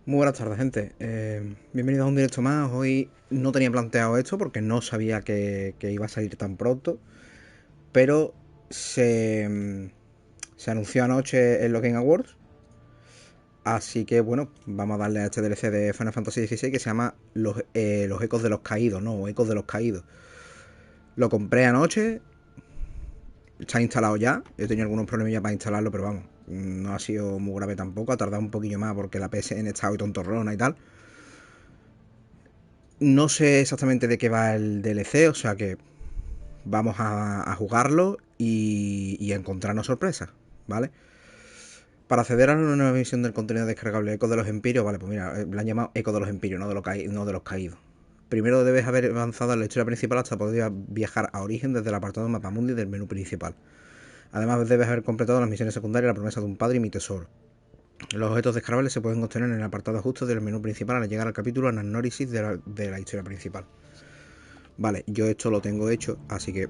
Muy buenas tardes, gente. Bienvenidos a un directo más. Hoy no tenía planteado esto porque no sabía que iba a salir tan pronto, pero se anunció anoche en los Game Awards. Así que bueno, vamos a darle a este DLC de Final Fantasy XVI que se llama los ecos de los caídos, ¿no? O ecos de los caídos. Lo compré anoche, está instalado ya. He tenido algunos problemas para instalarlo, pero vamos, no ha sido muy grave tampoco. Ha tardado un poquillo más porque la PSN está hoy tontorrona y tal. No sé exactamente de qué va el DLC, o sea que vamos a jugarlo y a encontrarnos sorpresas, ¿vale? Para acceder a una nueva visión del contenido descargable Eco de los Empíreos, vale, pues mira, la han llamado Eco de los Empíreos, no de los caídos. Primero debes haber avanzado en la historia principal hasta poder viajar a origen desde el apartado Mapamundi del menú principal. Además debes haber completado las misiones secundarias La promesa de un padre y mi tesoro. Los objetos descargables se pueden obtener en el apartado ajuste del menú principal al llegar al capítulo Análisis de la historia principal. Vale, yo esto lo tengo hecho, así que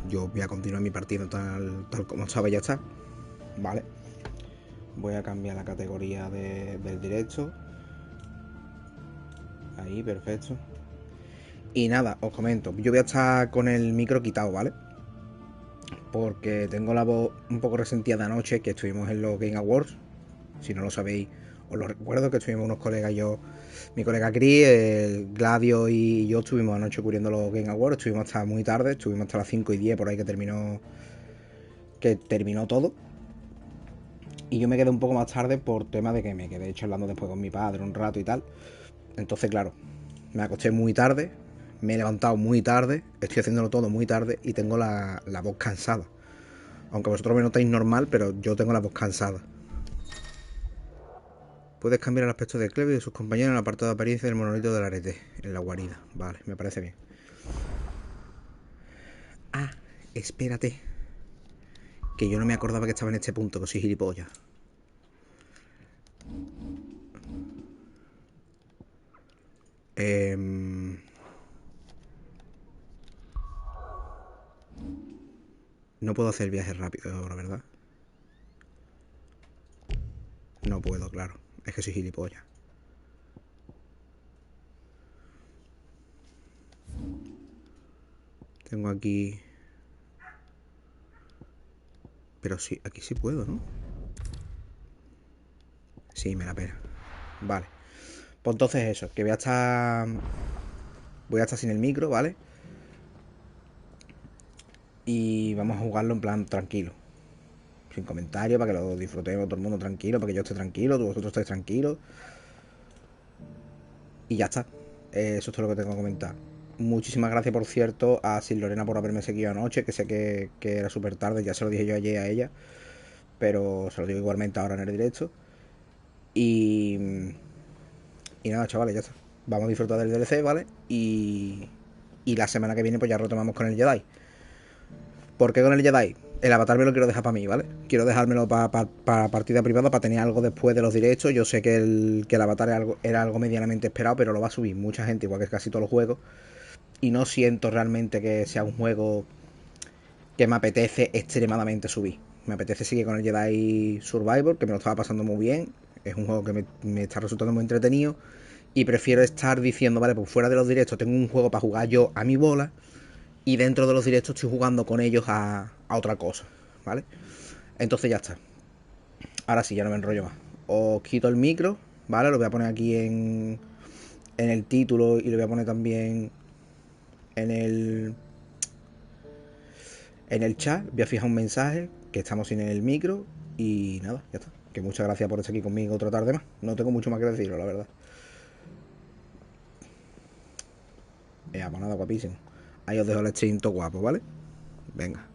yo voy a continuar mi partida tal como estaba y ya está. Vale. Voy a cambiar la categoría del directo. Ahí, perfecto. Y nada, os comento. Yo voy a estar con el micro quitado, ¿vale? Porque tengo la voz un poco resentida de anoche que estuvimos en los Game Awards. Si no lo sabéis, os lo recuerdo que estuvimos unos colegas, mi colega Chris, el Gladio y yo estuvimos anoche cubriendo los Game Awards. Estuvimos hasta muy tarde, estuvimos hasta las 5:10 por ahí que terminó todo. Y yo me quedé un poco más tarde por tema de que me quedé charlando después con mi padre un rato y tal. Entonces, claro, me acosté muy tarde, me he levantado muy tarde, estoy haciéndolo todo muy tarde y tengo la voz cansada. Aunque vosotros me notáis normal, pero yo tengo la voz cansada. Puedes cambiar el aspecto de Clive y de sus compañeros en el apartado de apariencia del monolito del arete, en la guarida. Vale, me parece bien. Ah, espérate. Que yo no me acordaba que estaba en este punto, que soy gilipollas. Eh, no puedo hacer viajes rápidos ahora, ¿verdad? No puedo, claro. Es que soy gilipollas. Tengo aquí... Pero sí, aquí sí puedo, ¿no? Sí, me la pena. Vale. Pues entonces eso, que Voy a estar sin el micro, ¿vale? Y vamos a jugarlo en plan tranquilo. Sin comentarios, para que lo disfrutemos todo el mundo tranquilo, para que yo esté tranquilo, vosotros estéis tranquilos. Y ya está. Eso es todo lo que tengo que comentar. Muchísimas gracias, por cierto, a Sil Lorena por haberme seguido anoche, que sé que era súper tarde, ya se lo dije yo ayer a ella, pero se lo digo igualmente ahora en el directo. Y, y nada, chavales, ya está. Vamos a disfrutar del DLC, ¿vale? Y la semana que viene pues ya retomamos con el Jedi. ¿Por qué con el Jedi? El avatar me lo quiero dejar para mí, ¿vale? Quiero dejármelo para partida privada, para tener algo después de los directos. Yo sé que el avatar era algo medianamente esperado, pero lo va a subir mucha gente, igual que casi todos los juegos. Y no siento realmente que sea un juego que me apetece extremadamente subir. Me apetece seguir con el Jedi Survivor, que me lo estaba pasando muy bien. Es un juego que me está resultando muy entretenido. Y prefiero estar diciendo, vale, pues fuera de los directos tengo un juego para jugar yo a mi bola. Y dentro de los directos estoy jugando con ellos a otra cosa, ¿vale? Entonces ya está. Ahora sí, ya no me enrollo más. Os quito el micro, ¿vale? Lo voy a poner aquí en el título y lo voy a poner también en el chat. Voy a fijar un mensaje que estamos sin el micro y nada, ya está. Que muchas gracias por estar aquí conmigo otra tarde más. No tengo mucho más que deciros, la verdad. Pues nada, guapísimo. Ahí os dejo el stream todo guapo, ¿vale? Venga.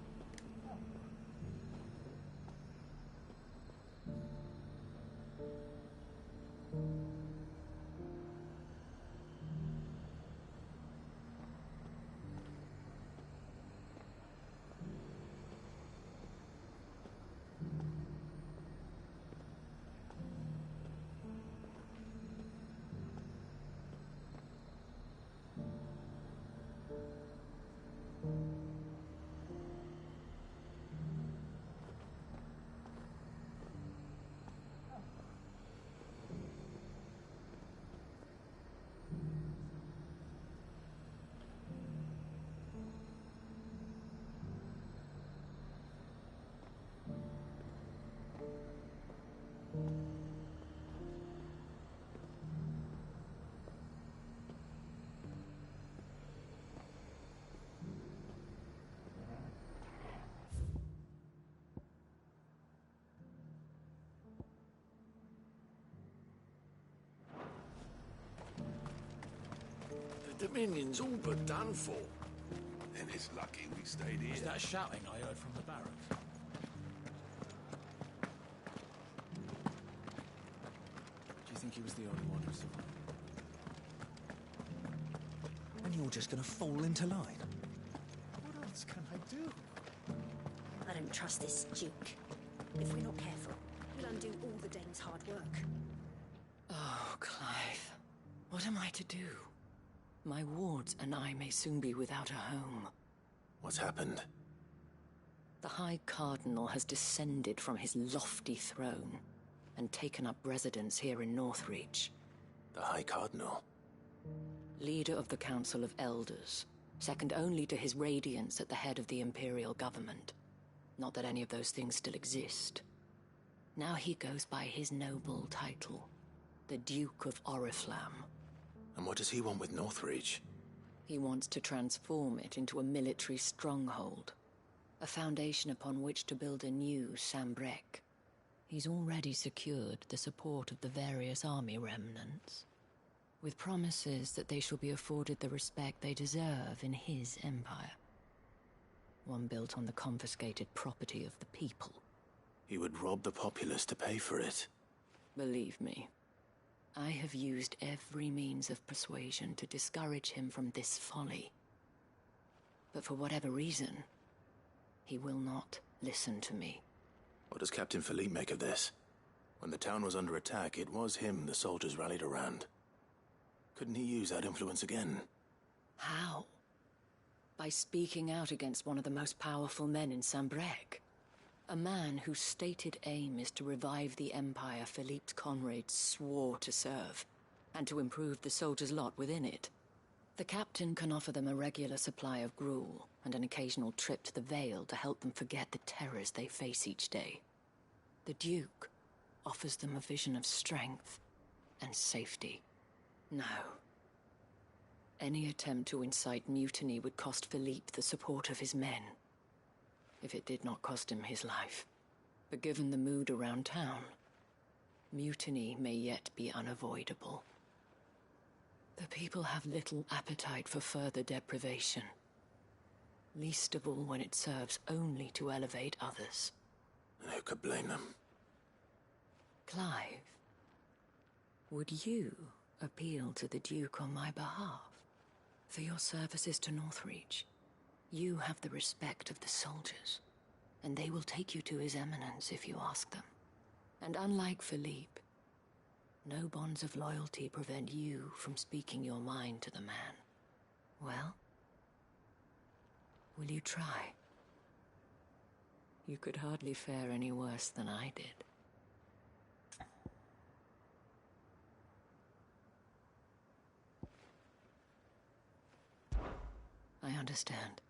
The Dominion's all but done for. Then it's lucky we stayed here. Was that shouting I heard from the barracks? Do you think he was the only one who survived? And you're just gonna fall into line? What else can I do? I don't trust this Duke. If we're not careful, he'll undo all the Dane's hard work. Oh, Clive. What am I to do? My wards and I may soon be without a home. What's happened? The High Cardinal has descended from his lofty throne and taken up residence here in Northreach. The High Cardinal? Leader of the Council of Elders, second only to his Radiance at the head of the Imperial government. Not that any of those things still exist. Now he goes by his noble title, the Duke of Oriflamme. And what does he want with Northreach? He wants to transform it into a military stronghold, a foundation upon which to build a new Sambrec. He's already secured the support of the various army remnants, with promises that they shall be afforded the respect they deserve in his empire. One built on the confiscated property of the people. He would rob the populace to pay for it. Believe me, I have used every means of persuasion to discourage him from this folly. But for whatever reason, he will not listen to me. What does Captain Philippe make of this? When the town was under attack, it was him the soldiers rallied around. Couldn't he use that influence again? How? By speaking out against one of the most powerful men in Sambrec. A man whose stated aim is to revive the empire Philippe's comrades swore to serve, and to improve the soldiers' lot within it. The captain can offer them a regular supply of gruel, and an occasional trip to the Vale to help them forget the terrors they face each day. The Duke offers them a vision of strength and safety. No. Any attempt to incite mutiny would cost Philippe the support of his men, if it did not cost him his life. But given the mood around town, mutiny may yet be unavoidable. The people have little appetite for further deprivation, least of all when it serves only to elevate others. And who could blame them? Clive, would you appeal to the Duke on my behalf? For your services to Northreach, you have the respect of the soldiers, and they will take you to His Eminence if you ask them. And unlike Philippe, no bonds of loyalty prevent you from speaking your mind to the man. Well, will you try? You could hardly fare any worse than I did. I understand.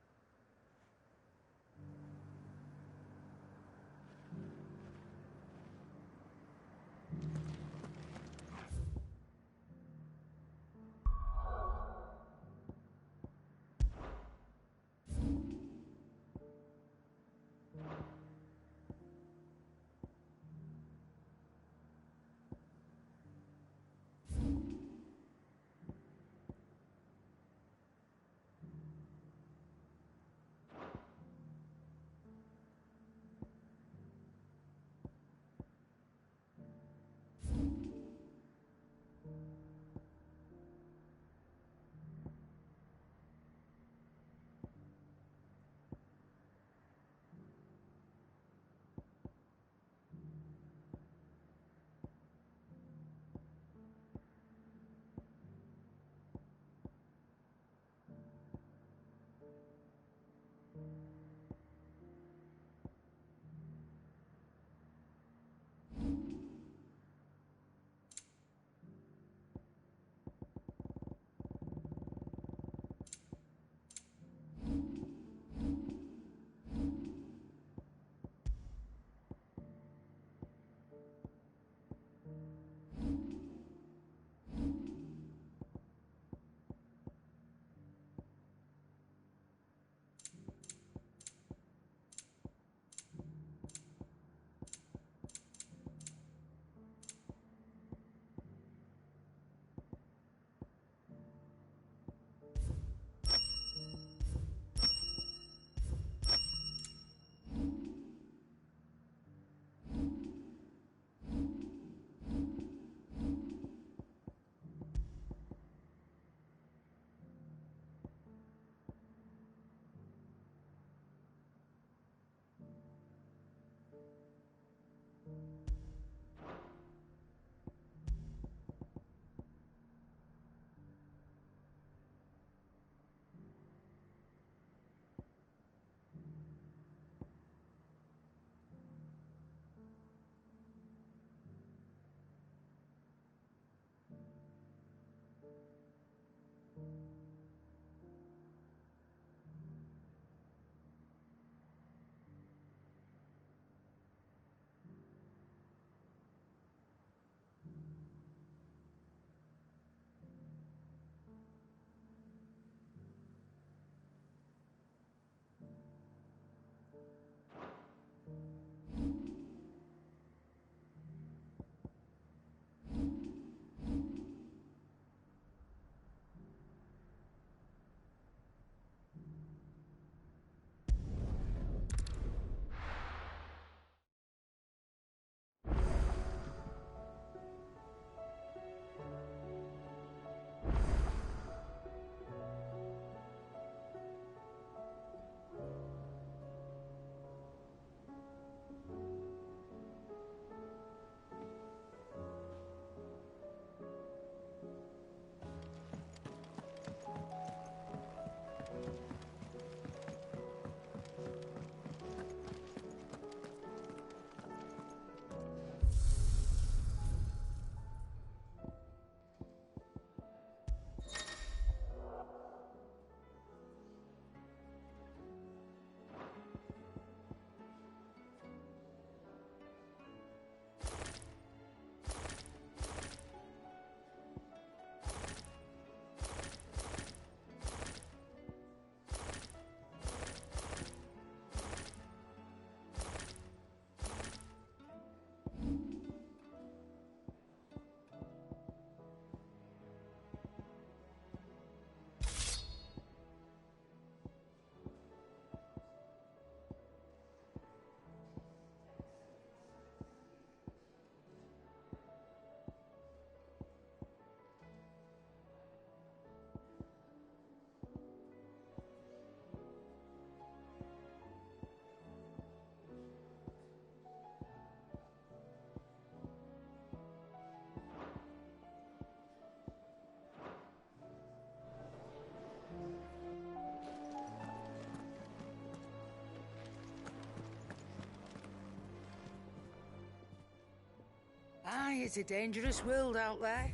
it's a dangerous world out there.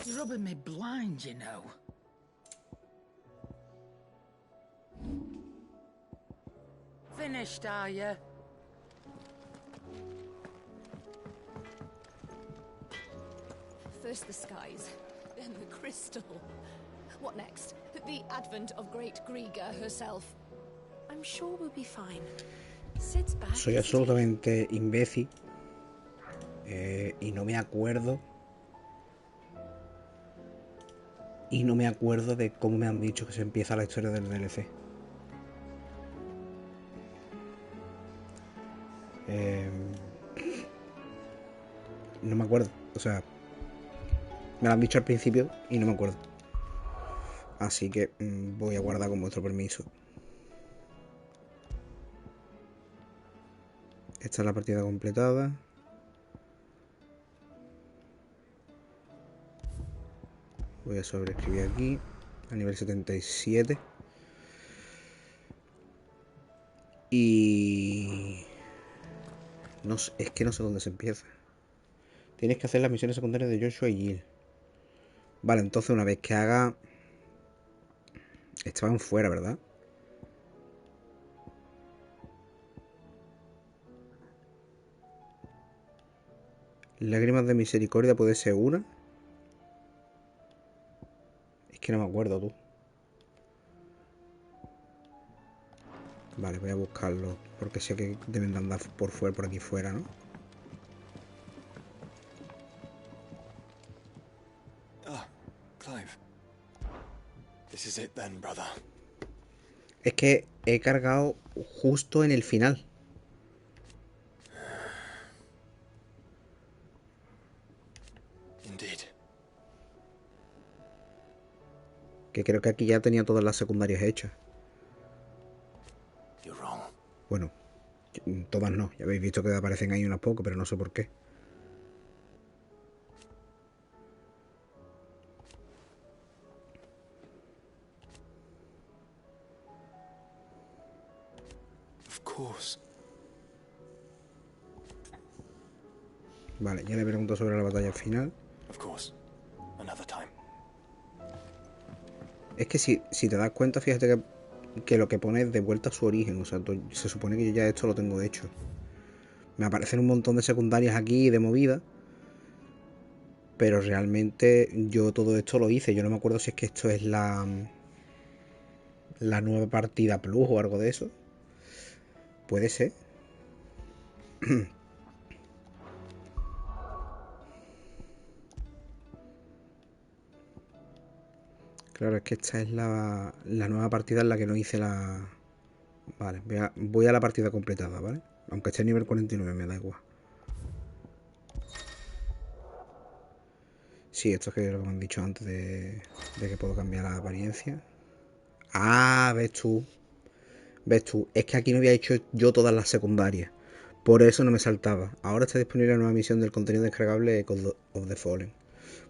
It's rubbing me blind, you know. Finished, are you? First the skies, then the crystal. What next? The advent of great Griga herself. I'm sure we'll be fine. Sid's back. Soy absolutamente imbécil y no me acuerdo. Y no me acuerdo de cómo me han dicho que se empieza la historia del DLC. No me acuerdo. O sea, me lo han dicho al principio y no me acuerdo. Así que voy a guardar con vuestro permiso. Esta es la partida completada. Voy a sobreescribir aquí. A nivel 77. Y... no sé, es que no sé dónde se empieza. Tienes que hacer las misiones secundarias de Joshua y Jill. Vale, entonces una vez que haga... Estaban fuera, ¿verdad? Lágrimas de misericordia puede ser una. Es que no me acuerdo, tú. Vale, voy a buscarlo. Porque sé que deben de andar por fuera, por aquí fuera, ¿no? Ah, Clive. This is it then, brother. Es que he cargado justo en el final. Indeed. Que creo que aquí ya tenía todas las secundarias hechas. You're wrong. Bueno, todas no. Ya habéis visto que aparecen ahí unas pocas, pero no sé por qué. Of course. Vale, ya le pregunto sobre la batalla final. Of course. Another time. Es que si te das cuenta, fíjate que lo que pone es de vuelta a su origen. O sea, se supone que yo ya esto lo tengo hecho. Me aparecen un montón de secundarias aquí y de movidas. Pero realmente yo todo esto lo hice. Yo no me acuerdo si es que esto es la nueva partida plus o algo de eso. Puede ser. Claro, es que esta es la nueva partida en la que no hice la... Vale, voy a la partida completada, ¿vale? Aunque esté en nivel 49, me da igual. Sí, esto es que lo que me han dicho antes de que puedo cambiar la apariencia. Ah, ves tú. Ves tú, es que aquí no había hecho yo todas las secundarias. Por eso no me saltaba. Ahora está disponible la nueva misión del contenido descargable Echoes of the Fallen.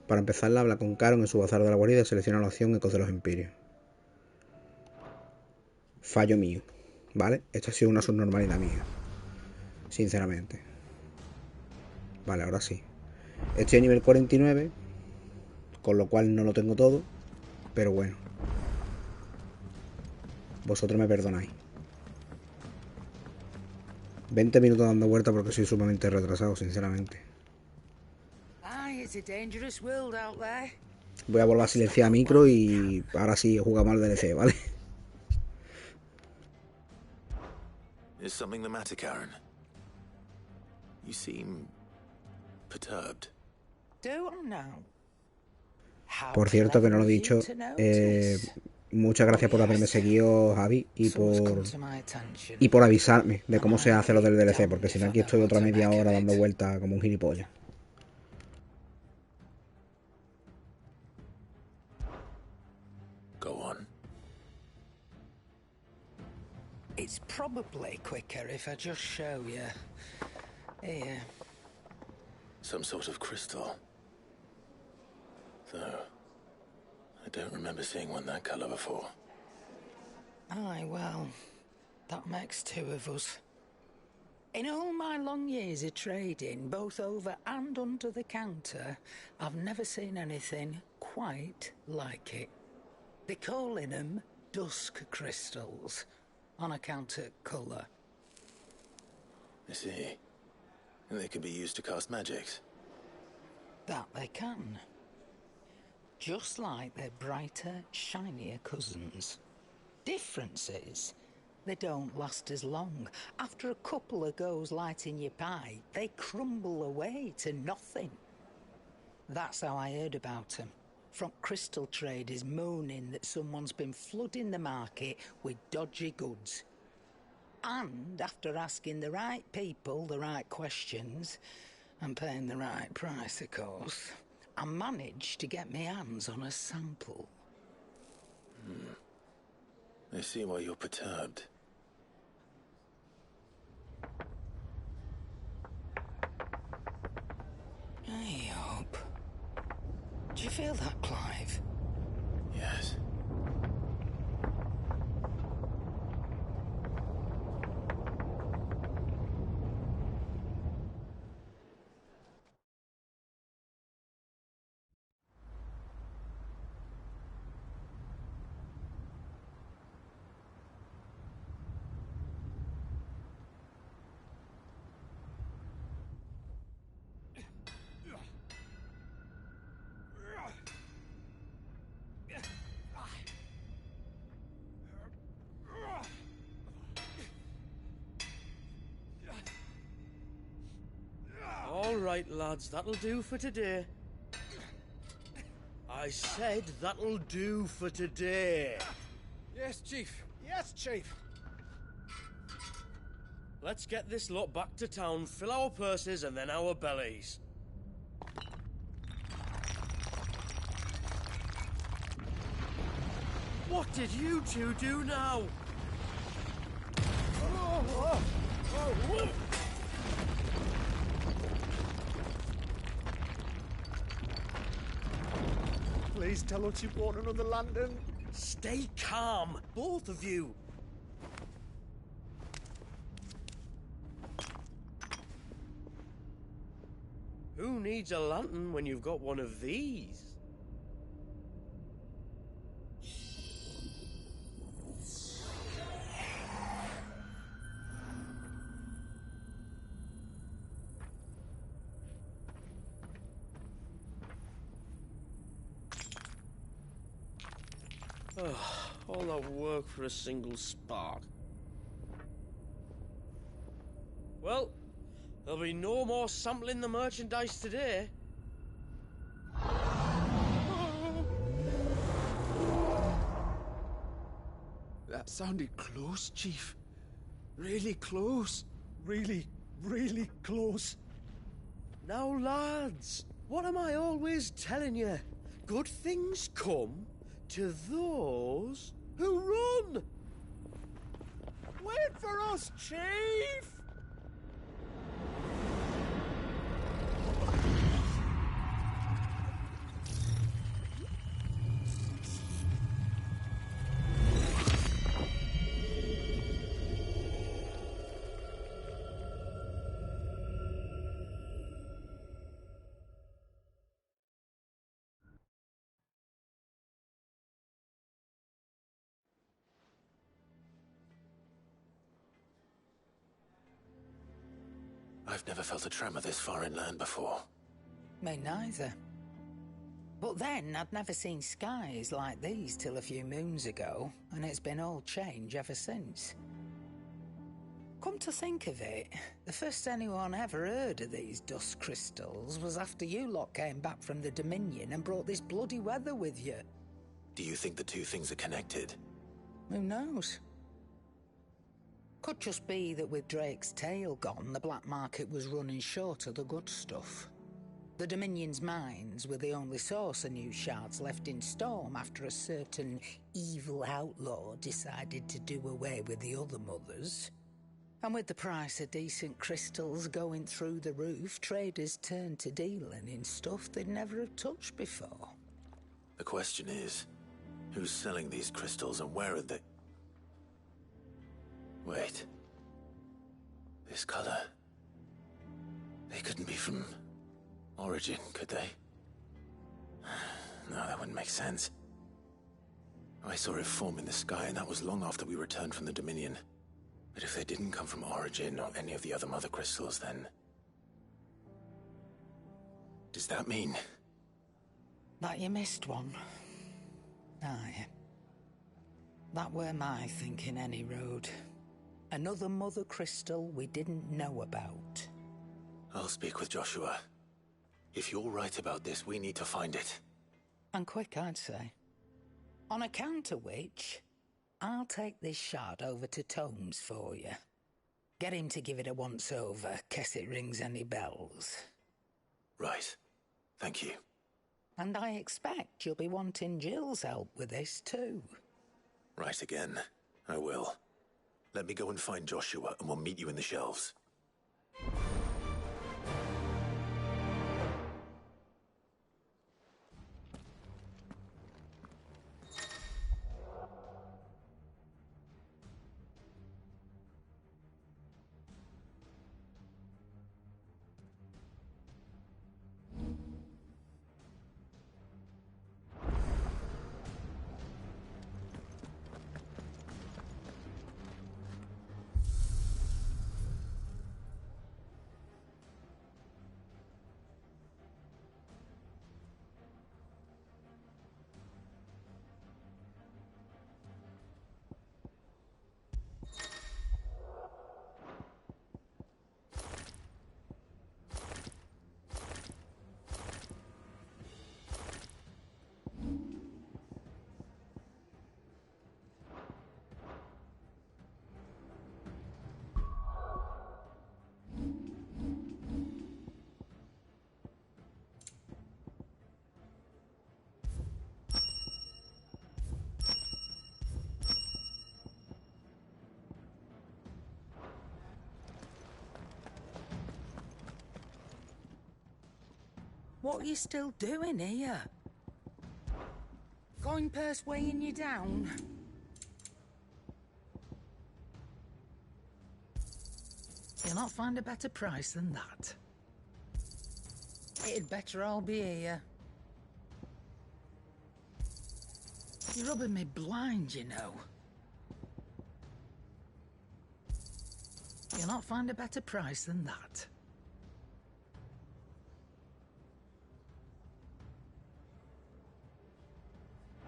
Para empezarla, habla con Caron en su bazar de la guarida y selecciona la opción Ecos de los Empíreos. Fallo mío, ¿vale? Esto ha sido una subnormalidad mía. Sinceramente. Vale, ahora sí. Estoy a nivel 49, con lo cual no lo tengo todo. Pero bueno. Vosotros me perdonáis. 20 minutos dando vuelta porque soy sumamente retrasado, sinceramente. Voy a volver a silenciar micro y ahora sí jugamos al DLC, ¿vale? Is something the matter, Karen? You seem perturbed. Por cierto, que no lo he dicho, muchas gracias por haberme seguido, Javi, y por avisarme de cómo se hace lo del DLC, porque si no aquí estoy otra media hora dando vueltas como un gilipollas. Go on. It's probably quicker if I just show you. Here. Some sort of crystal. Though, I don't remember seeing one that colour before. Aye, well, that makes two of us. In all my long years of trading, both over and under the counter, I've never seen anything quite like it. They're calling them dusk crystals, on account of colour. I see. And they could be used to cast magics. That they can. Just like their brighter, shinier cousins. Difference is, they don't last as long. After a couple of goes lighting your pipe, they crumble away to nothing. That's how I heard about them. From crystal traders moaning that someone's been flooding the market with dodgy goods. And after asking the right people the right questions, and paying the right price, of course, I managed to get my hands on a sample. I see why you're perturbed. I hope. Do you feel that, Clive? Yes. All right, lads, that'll do for today. I said that'll do for today. Yes, Chief. Yes, Chief. Let's get this lot back to town, fill our purses and then our bellies. What did you two do now? Please tell us you bought another lantern. Stay calm, both of you. Who needs a lantern when you've got one of these? All that work for a single spark. Well, there'll be no more sampling the merchandise today. That sounded close, Chief. Really close. Really, really close. Now, lads, what am I always telling you? Good things come to those who run! Wait for us, Chief! I've never felt a tremor this far inland before. Me neither. But then, I'd never seen skies like these till a few moons ago, and it's been all change ever since. Come to think of it, the first anyone ever heard of these dust crystals was after you lot came back from the Dominion and brought this bloody weather with you. Do you think the two things are connected? Who knows? Could just be that with Drake's tail gone, the black market was running short of the good stuff. The Dominion's mines were the only source of new shards left in Storm after a certain evil outlaw decided to do away with the other mothers. And with the price of decent crystals going through the roof, traders turn to dealing in stuff they'd never have touched before. The question is, who's selling these crystals and where are they? Wait. This color. They couldn't be from Origin, could they? No, that wouldn't make sense. I saw it form in the sky, and that was long after we returned from the Dominion. But if they didn't come from Origin or any of the other mother crystals, then... does that mean... that you missed one? Aye. That were my thinking, any road. Another mother crystal we didn't know about. I'll speak with Joshua. If you're right about this, we need to find it. And quick, I'd say. On account of which, I'll take this shard over to Tomes for you. Get him to give it a once-over, case it rings any bells. Right. Thank you. And I expect you'll be wanting Jill's help with this, too. Right again. I will. Let me go and find Joshua, and we'll meet you in the shelves. What are you still doing here? Coin purse weighing you down? You'll not find a better price than that. It'd better all be here. You're rubbing me blind, you know. You'll not find a better price than that.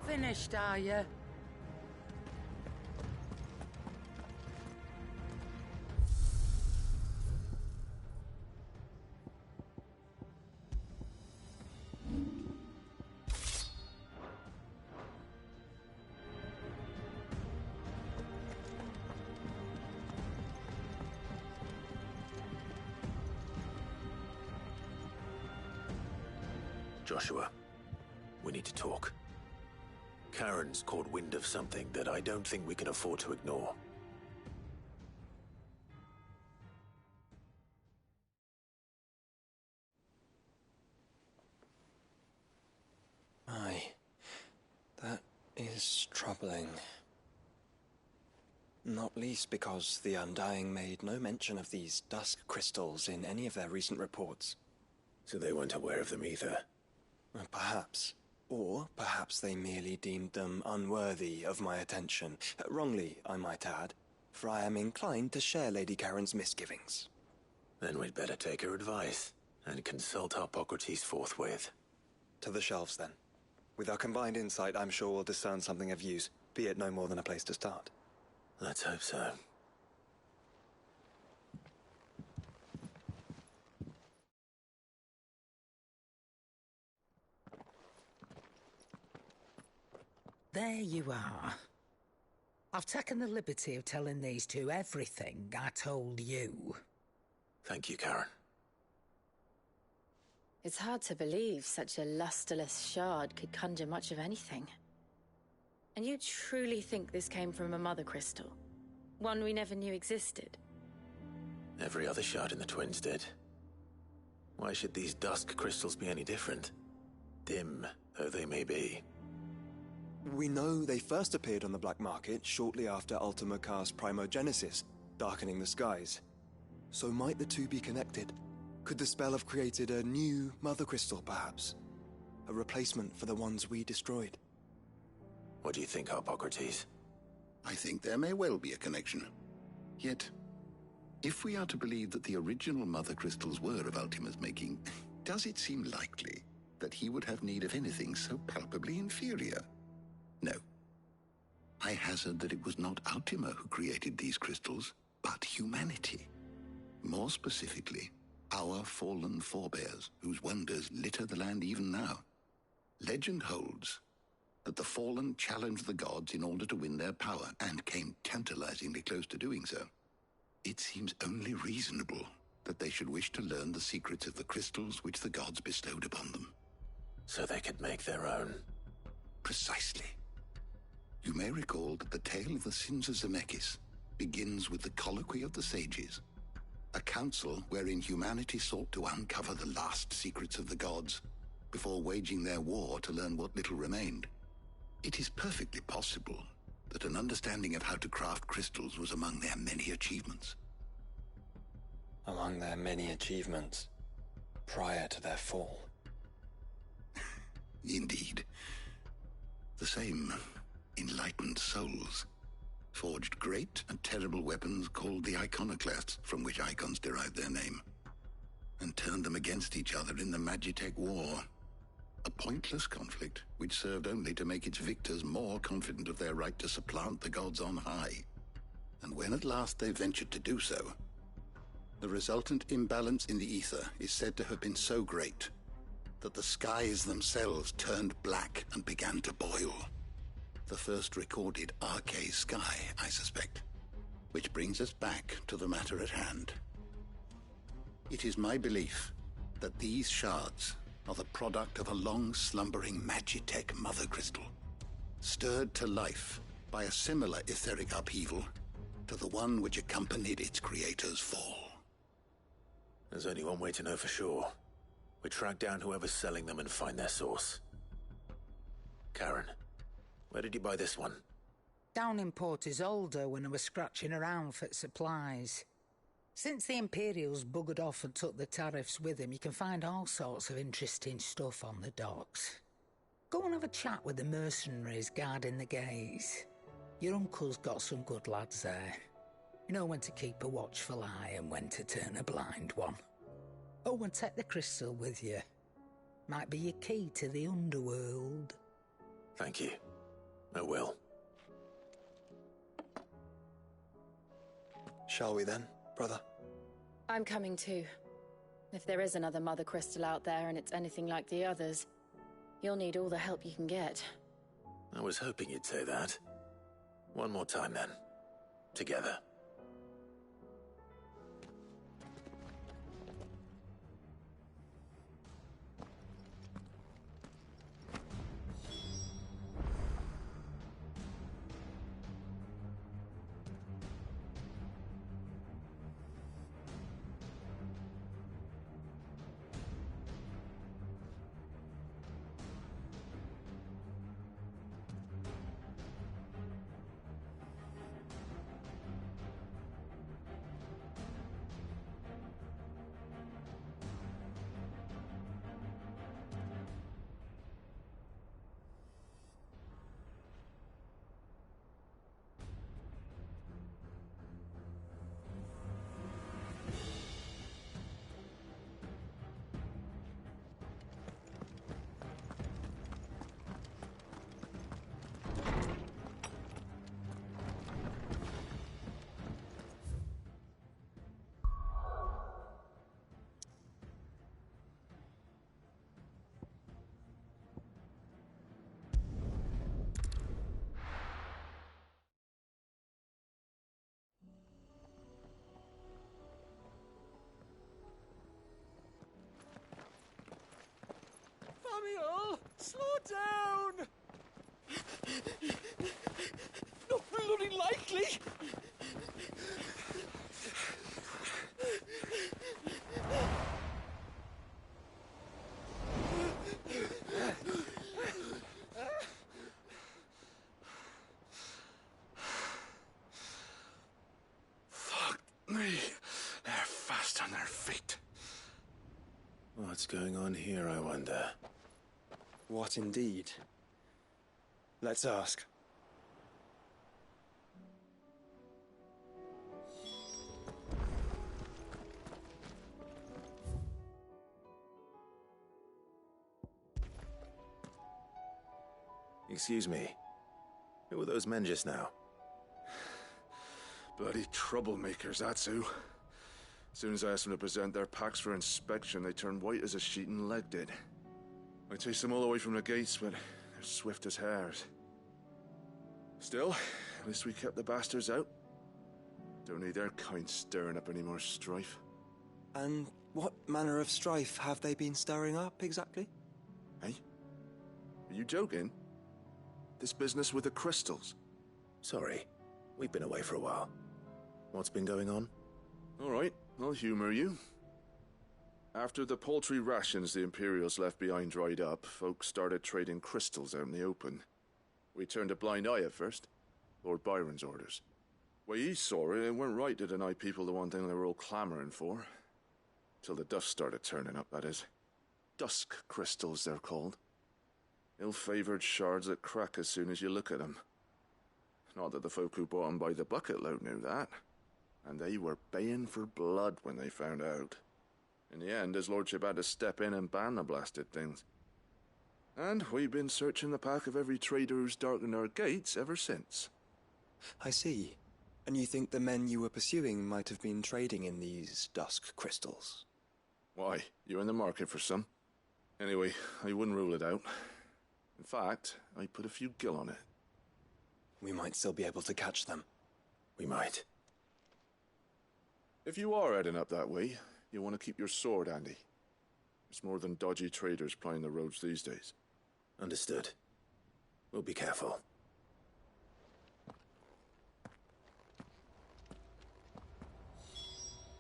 Finished, are you? Joshua, we need to talk. Karen's caught wind of something that I don't think we can afford to ignore. Aye. That is troubling. Not least because the Undying made no mention of these dusk crystals in any of their recent reports. So they weren't aware of them either? Perhaps. Or perhaps they merely deemed them unworthy of my attention. Wrongly, I might add, for I am inclined to share Lady Karen's misgivings. Then we'd better take her advice and consult Hippocrates forthwith. To the shelves, then. With our combined insight, I'm sure we'll discern something of use, be it no more than a place to start. Let's hope so. There you are. I've taken the liberty of telling these two everything I told you. Thank you, Karen. It's hard to believe such a lusterless shard could conjure much of anything. And you truly think this came from a mother crystal? One we never knew existed? Every other shard in the Twins did. Why should these dusk crystals be any different? Dim though they may be. We know they first appeared on the black market shortly after Ultima Car's primogenesis, darkening the skies. So might the two be connected? Could the spell have created a new mother crystal, perhaps? A replacement for the ones we destroyed? What do you think, Harpocrates? I think there may well be a connection. Yet, if we are to believe that the original mother crystals were of Ultima's making, does it seem likely that he would have need of anything so palpably inferior? No. I hazard that it was not Ultima who created these crystals, but humanity. More specifically, our fallen forebears, whose wonders litter the land even now. Legend holds that the fallen challenged the gods in order to win their power, and came tantalizingly close to doing so. It seems only reasonable that they should wish to learn the secrets of the crystals which the gods bestowed upon them. So they could make their own. Precisely. You may recall that the tale of the sins of Zemeckis begins with the colloquy of the sages, a council wherein humanity sought to uncover the last secrets of the gods before waging their war to learn what little remained. It is perfectly possible that an understanding of how to craft crystals was among their many achievements. Among their many achievements, prior to their fall. Indeed. The same enlightened souls forged great and terrible weapons called the iconoclasts, from which icons derived their name, and turned them against each other in the Magitech War. A pointless conflict which served only to make its victors more confident of their right to supplant the gods on high. And when at last they ventured to do so, the resultant imbalance in the ether is said to have been so great that the skies themselves turned black and began to boil. The first recorded Arcade sky, I suspect. Which brings us back to the matter at hand. It is my belief that these shards are the product of a long-slumbering Magitech mother crystal, stirred to life by a similar etheric upheaval to the one which accompanied its creator's fall. There's only one way to know for sure. We track down whoever's selling them and find their source. Karen, where did you buy this one? Down in Port Isolde when I was scratching around for supplies. Since the Empíreos buggered off and took the tariffs with him, you can find all sorts of interesting stuff on the docks. Go and have a chat with the mercenaries guarding the gates. Your uncle's got some good lads there. You know when to keep a watchful eye and when to turn a blind one. Oh, and take the crystal with you. Might be your key to the underworld. Thank you. I will. Shall we then, brother? I'm coming too. If there is another mother crystal out there and it's anything like the others, you'll need all the help you can get. I was hoping you'd say that. One more time then. Together. Samuel, slow down! Not bloody likely! going on here, I wonder? What indeed? Let's ask. Excuse me. Who were those men just now? Bloody troublemakers, that's who. As soon as I asked them to present their packs for inspection, they turned white as a sheet and legged it. I chased them all away from the gates, but they're swift as hares. Still, at least we kept the bastards out. Don't need their kind stirring up any more strife. And what manner of strife have they been stirring up, exactly? Hey? Are you joking? This business with the crystals? Sorry, we've been away for a while. What's been going on? All right, I'll humor you. After the paltry rations the Empíreos left behind dried up, folks started trading crystals out in the open. We turned a blind eye at first. Lord Byron's orders. Way he saw it, it weren't right to deny people the one thing they were all clamoring for. Till the dust started turning up, that is. Dusk crystals, they're called. Ill-favoured shards that crack as soon as you look at them. Not that the folk who bought them by the bucket load knew that. And they were baying for blood when they found out. In the end, his lordship had to step in and ban the blasted things. And we've been searching the pack of every trader who's darkened our gates ever since. I see. And you think the men you were pursuing might have been trading in these dusk crystals? Why, you're in the market for some. Anyway, I wouldn't rule it out. In fact, I put a few gil on it. We might still be able to catch them. We might. If you are heading up that way, you want to keep your sword handy. There's more than dodgy traders plying the roads these days. Understood. We'll be careful.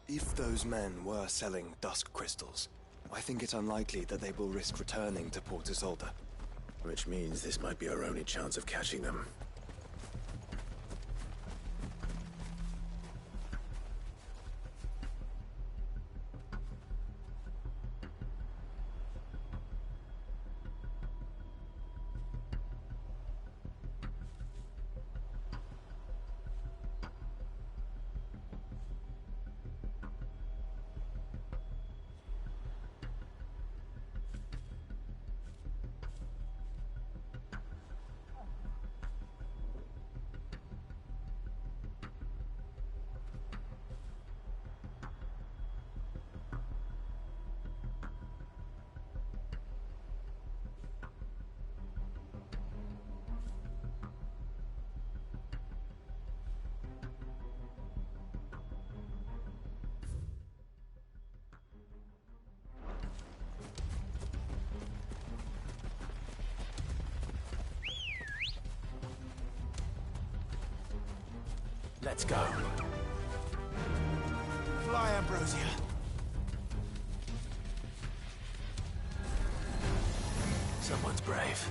If those men were selling dusk crystals, I think it unlikely that they will risk returning to Port Isolde. Which means this might be our only chance of catching them. Let's go. Fly, Ambrosia. Someone's brave.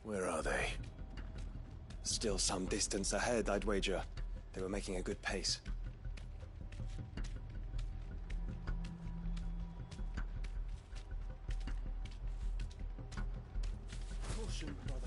Where are they? Still some distance ahead, I'd wager. They were making a good pace. Caution, brother.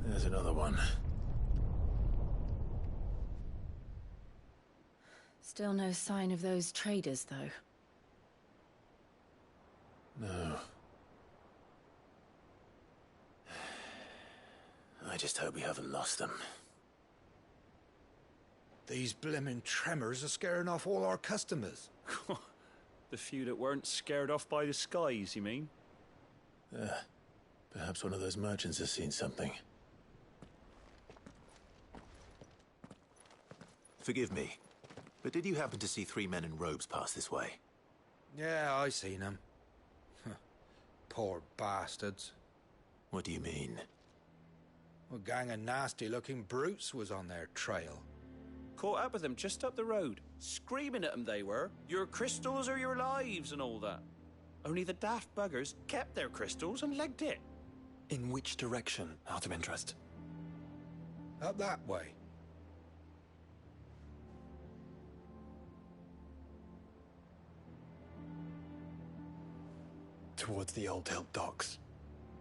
There's another one. Still no sign of those traders, though. No. I just hope we haven't lost them. These blimmin' tremors are scaring off all our customers. The few that weren't scared off by the skies, you mean? Perhaps one of those merchants has seen something. Forgive me, but did you happen to see 3 men in robes pass this way? Yeah, I seen them. Poor bastards. What do you mean? A gang of nasty-looking brutes was on their trail. Caught up with them just up the road. Screaming at them they were. Your crystals or your lives and all that. Only the daft buggers kept their crystals and legged it. In which direction, out of interest? Up that way. Towards the Old Hill docks.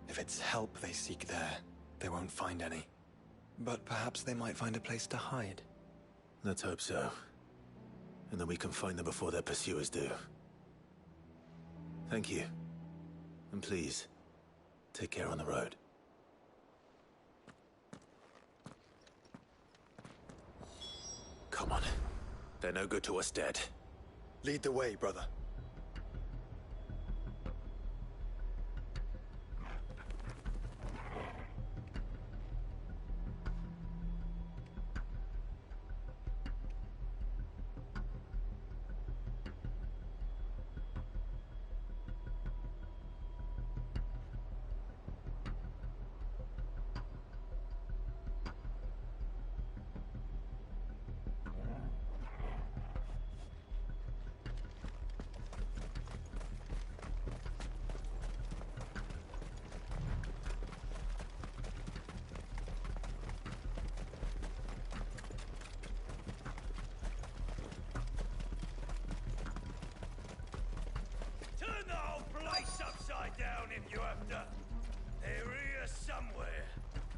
If it's help they seek there, they won't find any. But perhaps they might find a place to hide. Let's hope so. And then we can find them before their pursuers do. Thank you. And please, take care on the road. Come on. They're no good to us dead. Lead the way, brother.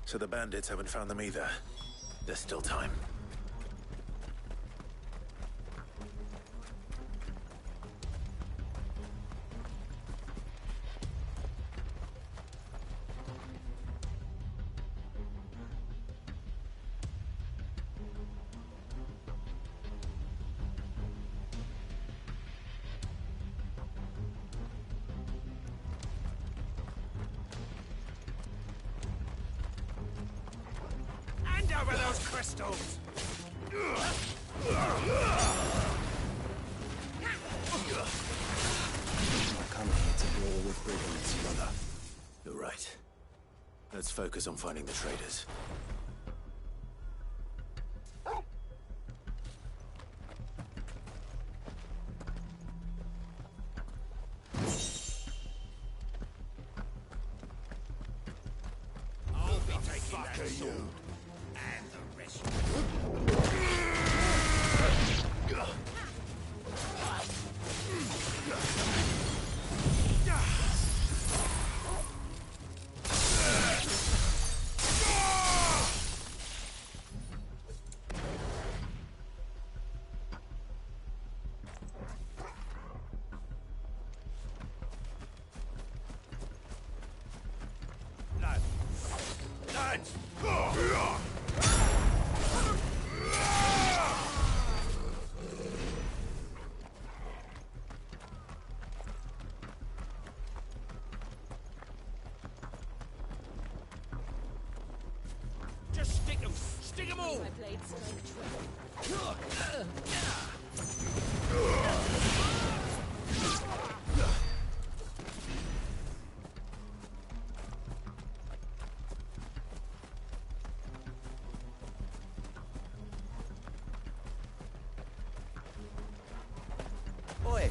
So the bandits haven't found them either. There's still time. Over those crystals! Come here to war with brigands, brother. You're right. Let's focus on finding the traders. I'll be taking that sword. And the rest. Lads! Just stick them! Stick them all! My blades like Oi!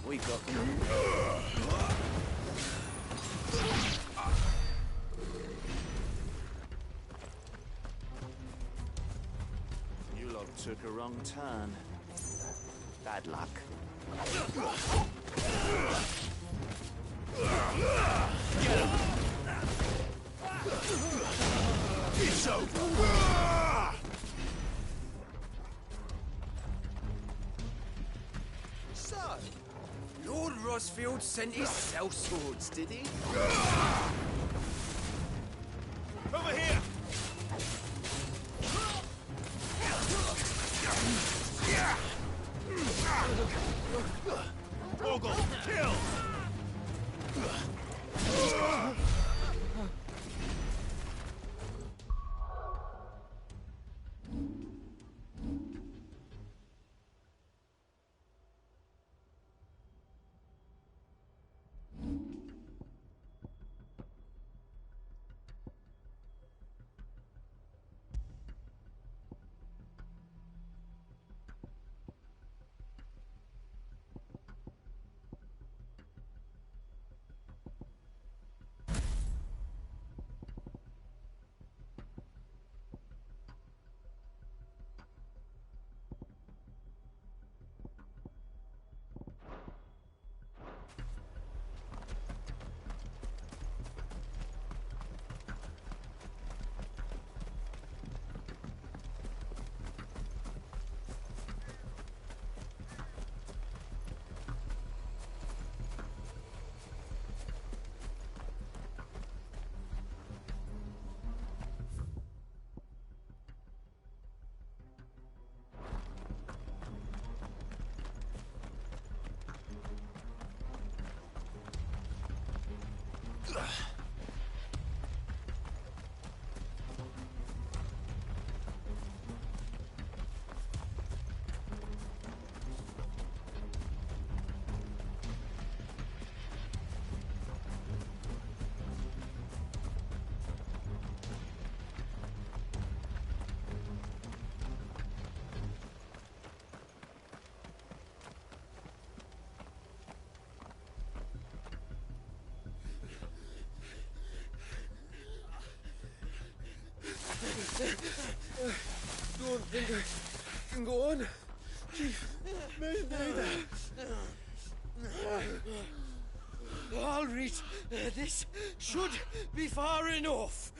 We got them. You lot took a wrong turn. Bad luck. Get him! It's over! So, Lord Rosfield sent his sellswords, did he? Over here! Ogle, kill! Don't think I can go on. Chief, me neither. I'll read. This should be far enough.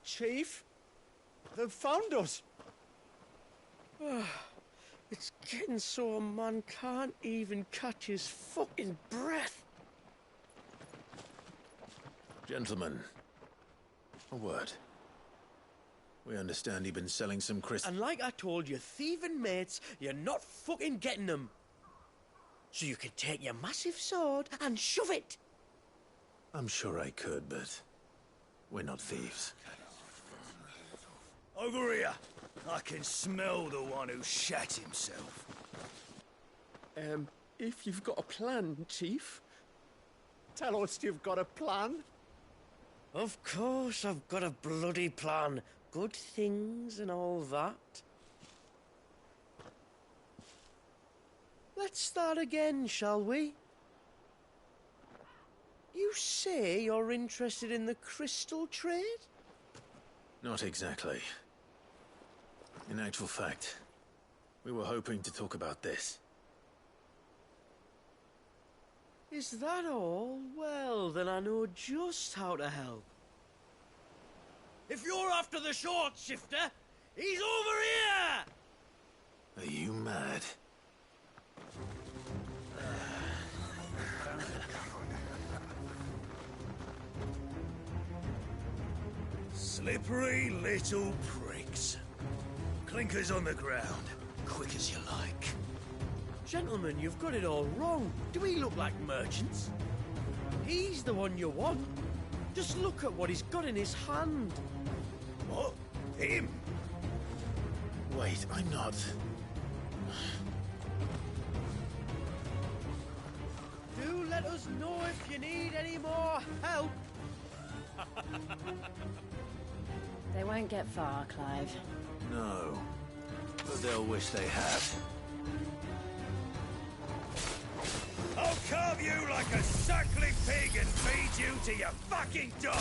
Chief? They've found us. It's getting so a man can't even catch his fucking breath. Gentlemen, a word. We understand you've been selling some crystals. And like I told your thieving mates, you're not fucking getting them. So you can take your massive sword and shove it. I'm sure I could, but we're not thieves. Over here. I can smell the one who shat himself. If you've got a plan, Chief. Tell us you've got a plan. Of course I've got a bloody plan. Good things and all that. Let's start again, shall we? You say you're interested in the crystal trade? Not exactly. In actual fact, we were hoping to talk about this. Is that all? Well, then I know just how to help. If you're after the short shifter, he's over here! Are you mad? Slippery little pricks. Clinkers on the ground, quick as you like. Gentlemen, you've got it all wrong. Do we look like merchants? He's the one you want. Just look at what he's got in his hand. What? Him? Wait, I'm not... Do let us know if you need any more help. They won't get far, Clive. No, but they'll wish they had. I'll carve you like a suckling pig and feed you to your fucking dog!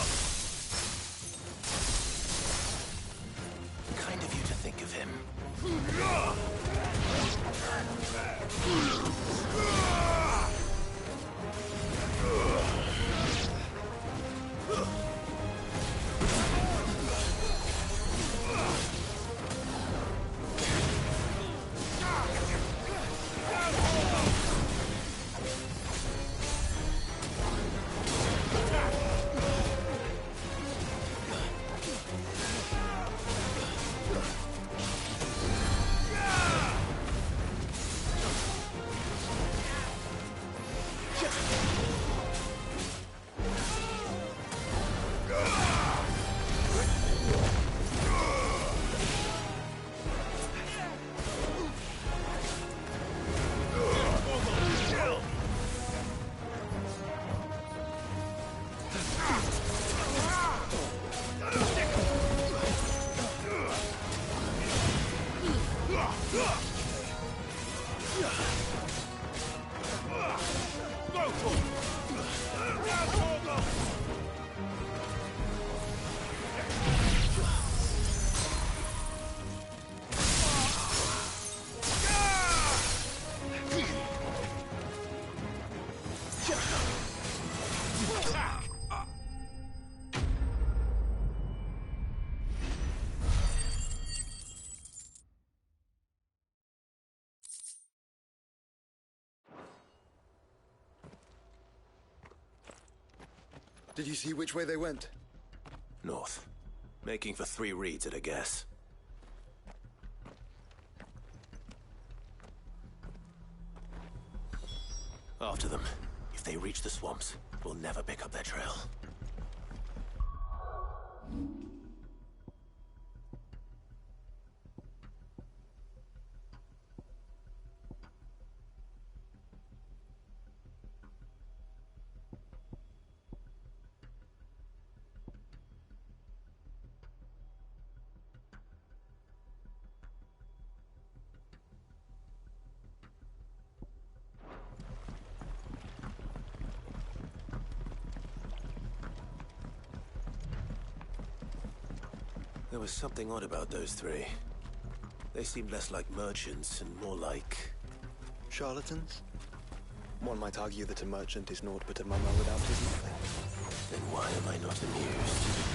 Kind of you to think of him. Did you see which way they went? North. Making for 3 reeds at a guess. After them. If they reach the swamps, we'll never pick up their trail. There was something odd about those 3. They seemed less like merchants and more like... charlatans? One might argue that a merchant is naught but a mummer without his nothing. Then why am I not amused?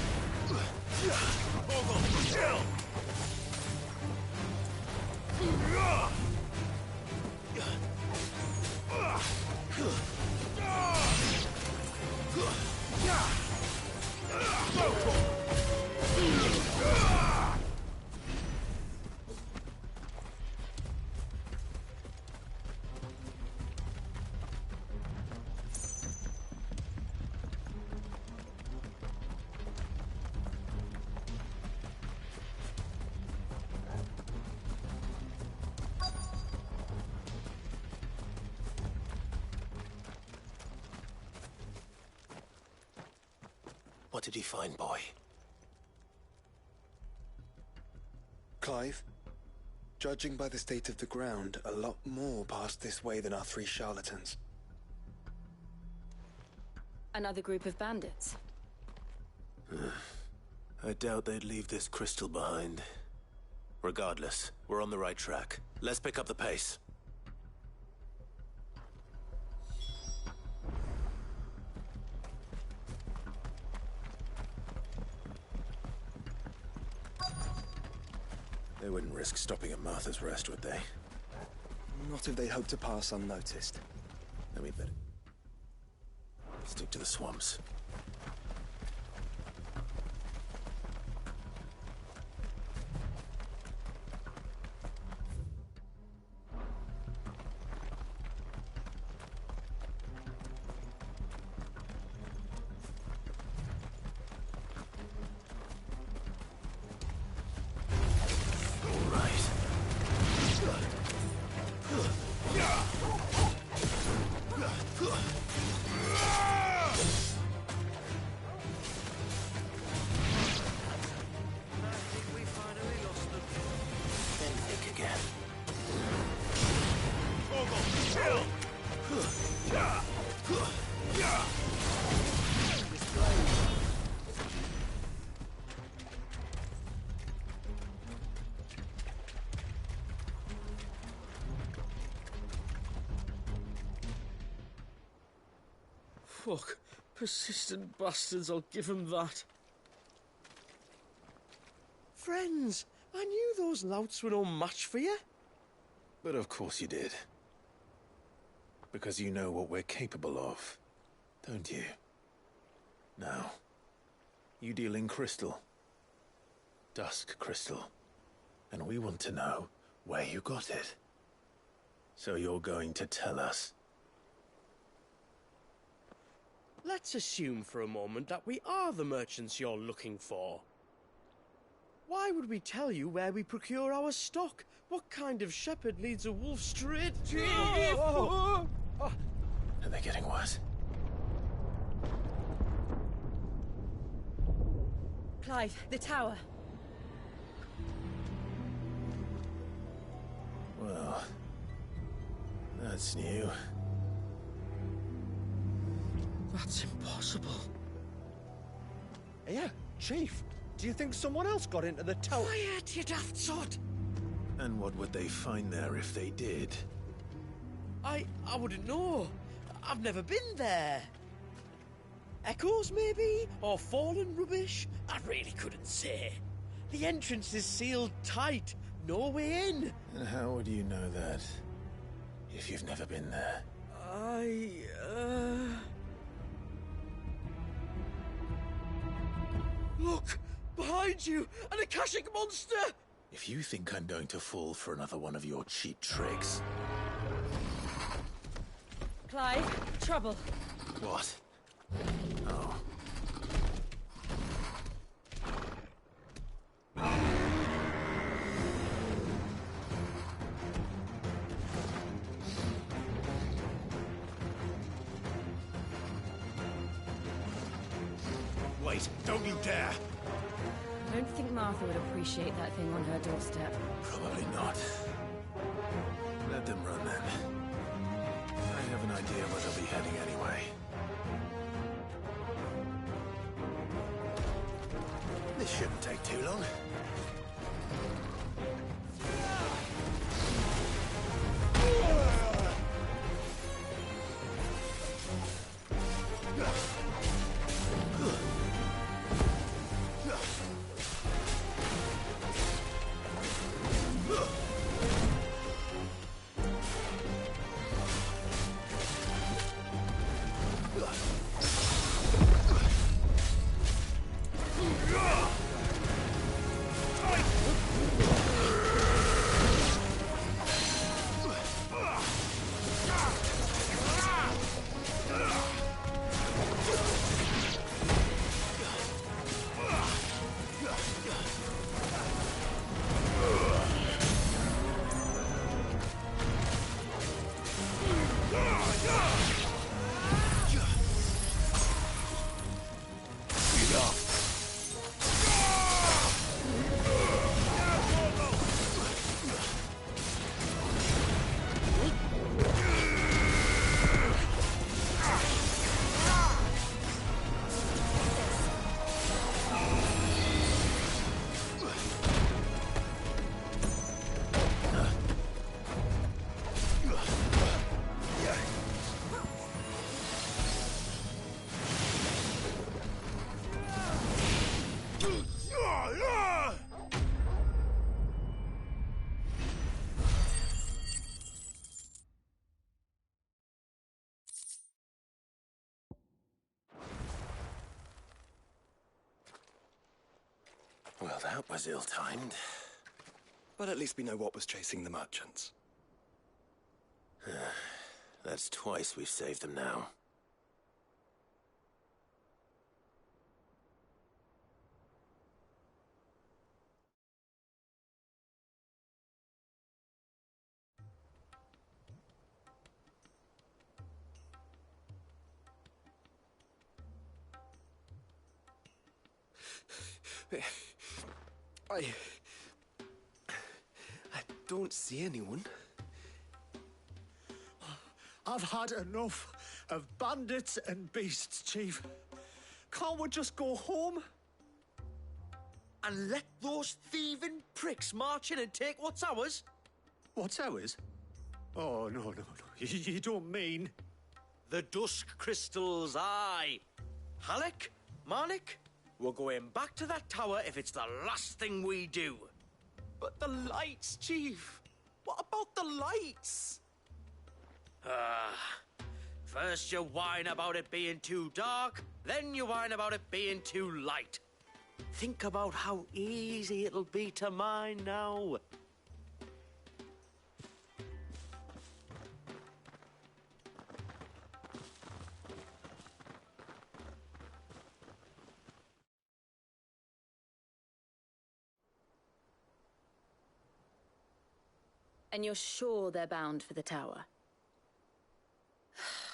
What did you find, boy? Clive, judging by the state of the ground, a lot more passed this way than our 3 charlatans. Another group of bandits? I doubt they'd leave this crystal behind. Regardless, we're on the right track. Let's pick up the pace. They wouldn't risk stopping at Martha's Rest, would they? Not if they hope to pass unnoticed. Then we better stick to the swamps. Fuck. Persistent bastards, I'll give them that. Friends, I knew those louts were no match for you. But of course you did. Because you know what we're capable of, don't you? Now, you deal in crystal. Dusk crystal. And we want to know where you got it. So you're going to tell us. Let's assume for a moment that we are the merchants you're looking for. Why would we tell you where we procure our stock? What kind of shepherd leads a wolf straight to... Are they getting worse? Clive, the tower. Well, that's new. That's impossible. Yeah, Chief. Do you think someone else got into the tower? Quiet, you daft sod! And what would they find there if they did? I wouldn't know. I've never been there. Echoes, maybe? Or fallen rubbish? I really couldn't say. The entrance is sealed tight. No way in. And how would you know that? If you've never been there? Look! Behind you! An Akashic monster! If you think I'm going to fall for another one of your cheap tricks... Clive, trouble. What? Oh. Wait, don't you dare! I don't think Martha would appreciate that thing on her doorstep. Probably not. Let them run then. I have an idea where they'll be heading anyway. This shouldn't take too long. Well, that was ill-timed. But at least we know what was chasing the merchants. That's twice we've saved them now. I don't see anyone. I've had enough of bandits and beasts, Chief. Can't we just go home? And let those thieving pricks march in and take what's ours? What's ours? Oh, no. You don't mean... The dusk crystals, aye. Halleck, Marnik, we're going back to that tower if it's the last thing we do. But the lights, Chief. What about the lights? First you whine about it being too dark, then you whine about it being too light. Think about how easy it'll be to mine now. And you're sure they're bound for the tower?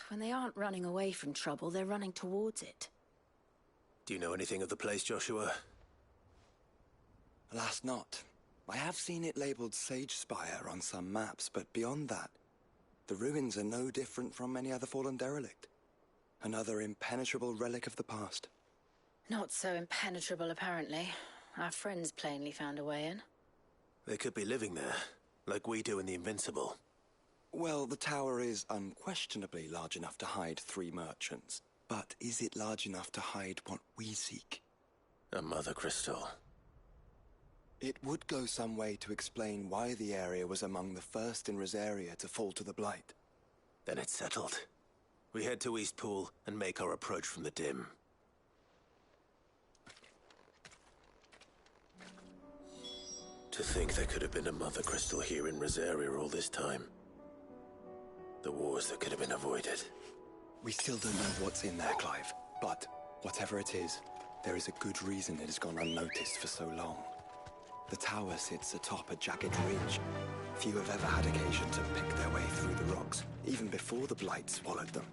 When they aren't running away from trouble, they're running towards it. Do you know anything of the place, Joshua? Alas, not. I have seen it labelled Sage Spire on some maps, but beyond that, the ruins are no different from any other fallen derelict. Another impenetrable relic of the past. Not so impenetrable, apparently. Our friends plainly found a way in. They could be living there, like we do in the Invincible. Well, the tower is unquestionably large enough to hide 3 merchants. But is it large enough to hide what we seek? A mother crystal. It would go some way to explain why the area was among the first in Rosaria to fall to the Blight. Then it's settled. We head to Eastpool and make our approach from the dim. To think there could have been a mother crystal here in Rosaria all this time. The wars that could have been avoided. We still don't know what's in there, Clive. But whatever it is, there is a good reason it has gone unnoticed for so long. The tower sits atop a jagged ridge. Few have ever had occasion to pick their way through the rocks, even before the blight swallowed them.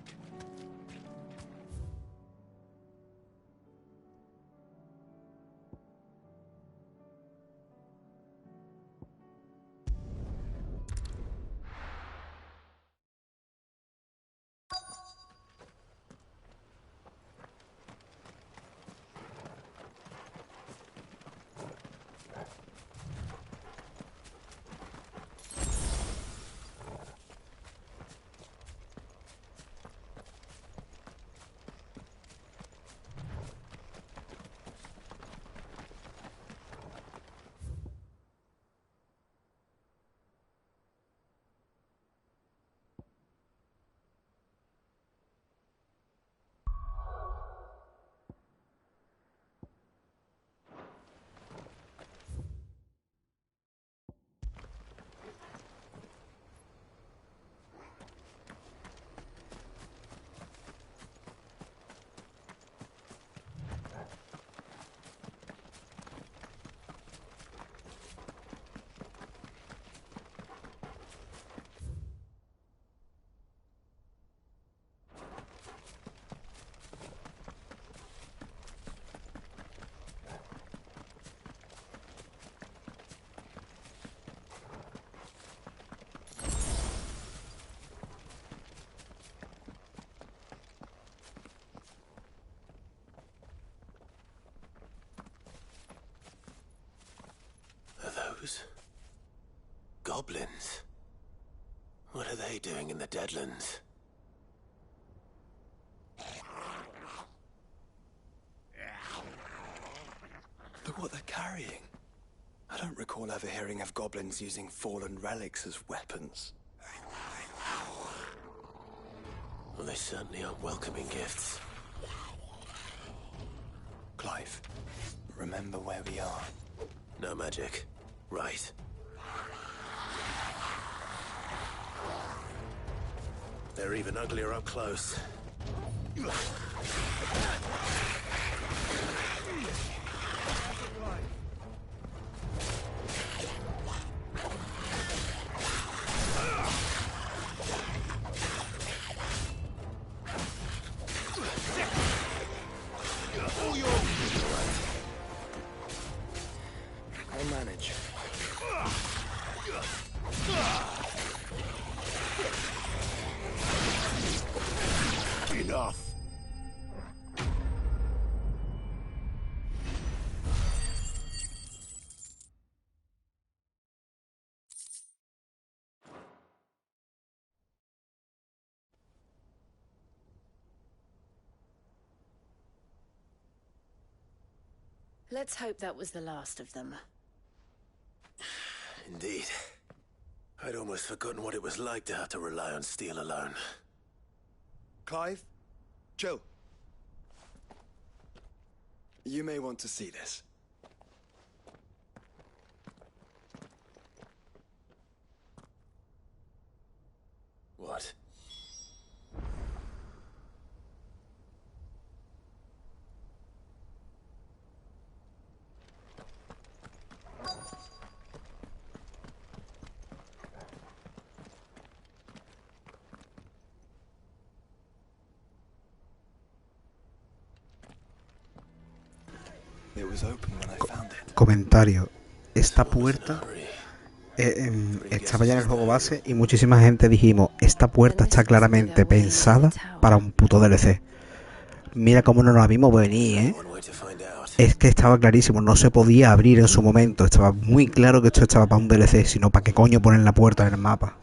Goblins? What are they doing in the Deadlands? Look what they're carrying. I don't recall ever hearing of goblins using fallen relics as weapons. Well, they certainly aren't welcoming gifts. Clive, remember where we are. No magic. Right. They're even uglier up close. I'll manage. Enough. Let's hope that was the last of them. Indeed. I'd almost forgotten what it was like to have to rely on steel alone. Clive? Joe? You may want to see this. What? It was open when I found it. Comentario. Esta puerta estaba ya en el juego base y muchísima gente dijimos, esta puerta está claramente pensada para un puto DLC. Mira cómo no la vimos venir, ¿eh? Es que estaba clarísimo, no se podía abrir en su momento. Estaba muy claro que esto estaba para un DLC, sino para qué coño ponen la puerta en el mapa.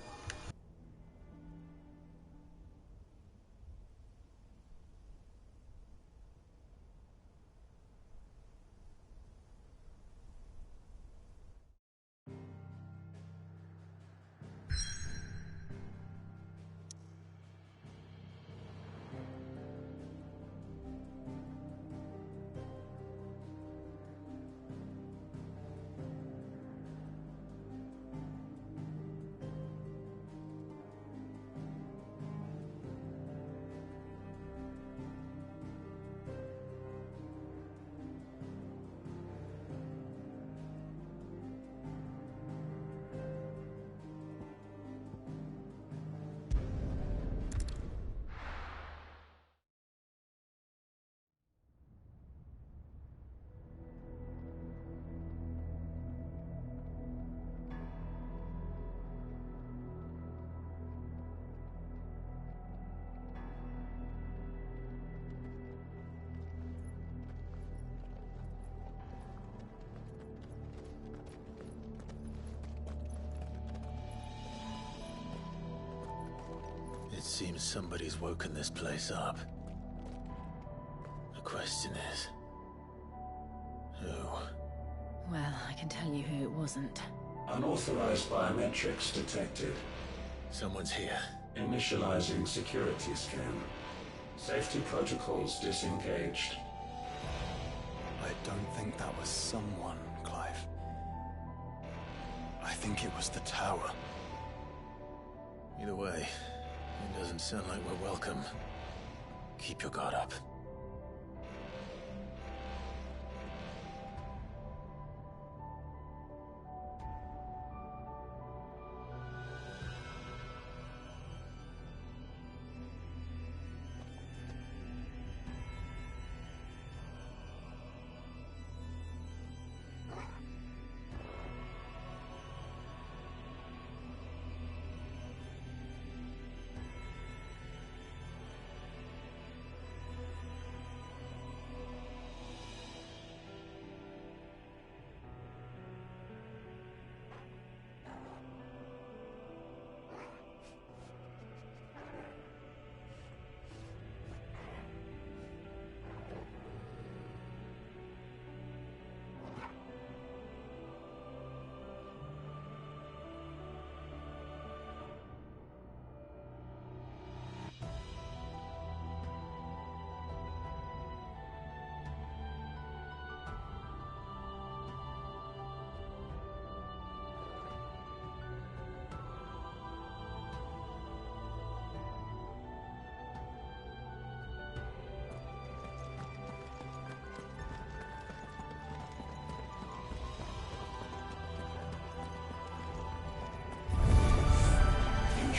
seems somebody's woken this place up. The question is... who? Well, I can tell you who it wasn't. Unauthorized biometrics detected. Someone's here. Initializing security scan. Safety protocols disengaged. I don't think that was someone, Clive. I think it was the tower. Either way, it doesn't sound like we're welcome. Keep your guard up.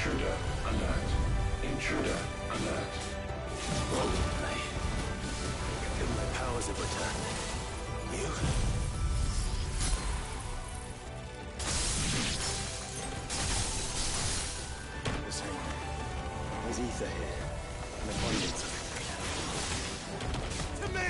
Intruder alert. Intruder alert. Whoa, I feel my powers have returned. You? The same. There's ether here. An abundance of it. To me!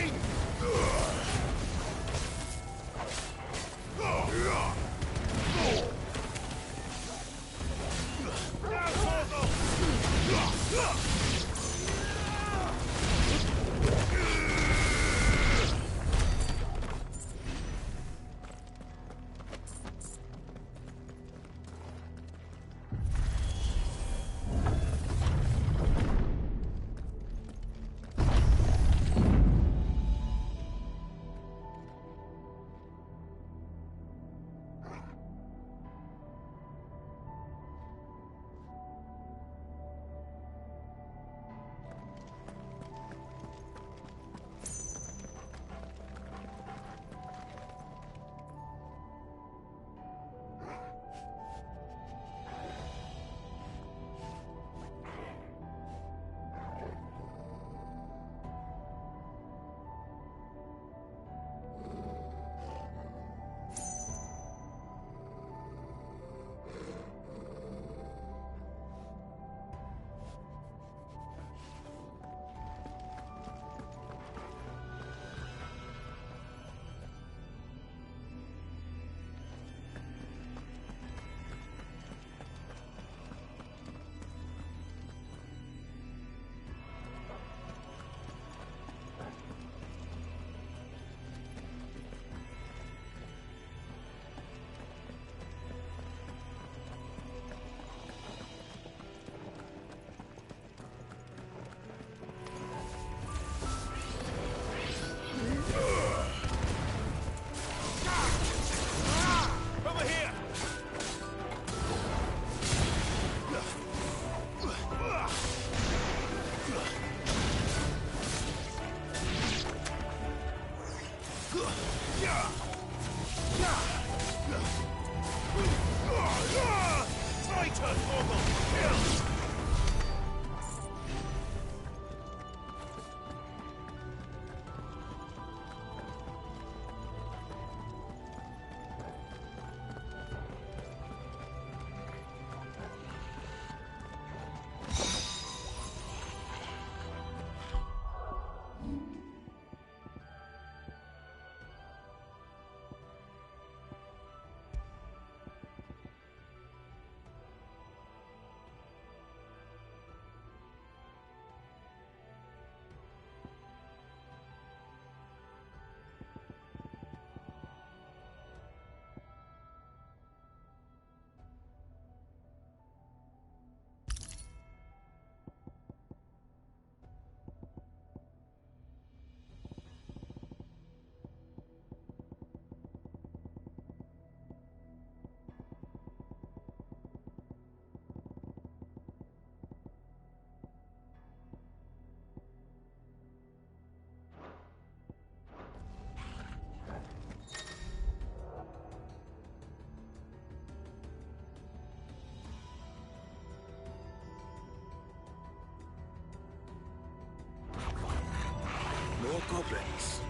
goblins.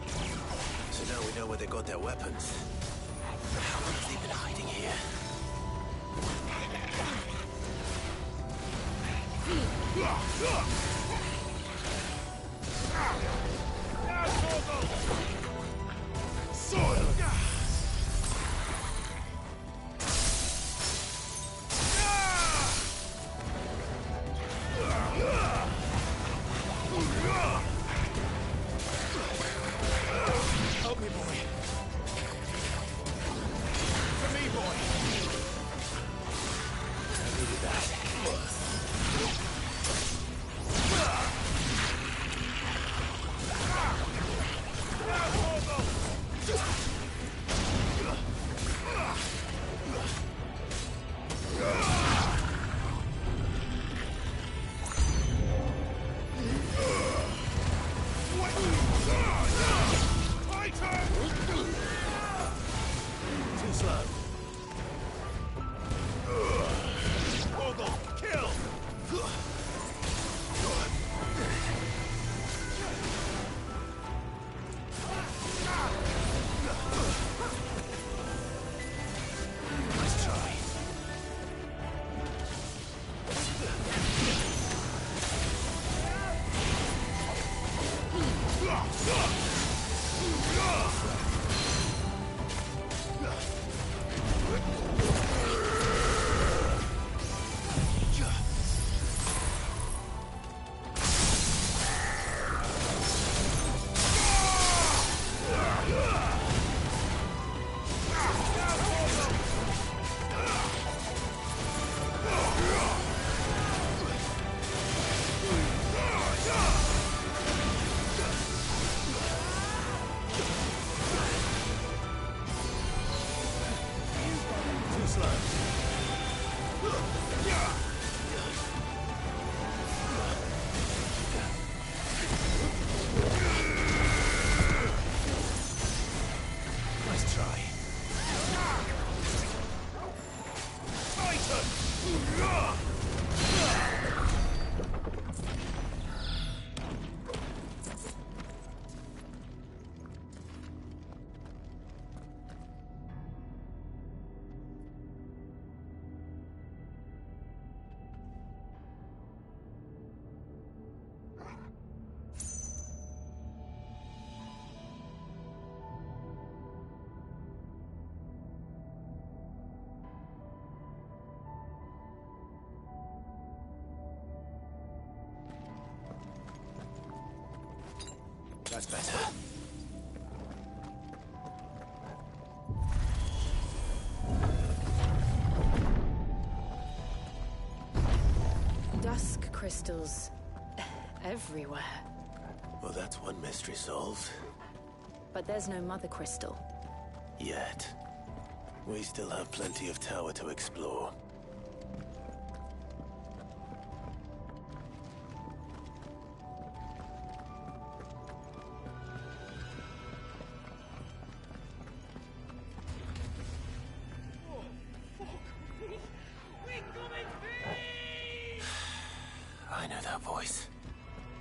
So now we know where they got their weapons. How long have they been hiding here? Help me, boy. For me, boy. I needed that. Too slow. Ogle, kill! Nice try. Too slow. Nice try. That's better. Dusk crystals everywhere. Well, that's one mystery solved. But there's no mother crystal. Yet. We still have plenty of tower to explore. I know that voice.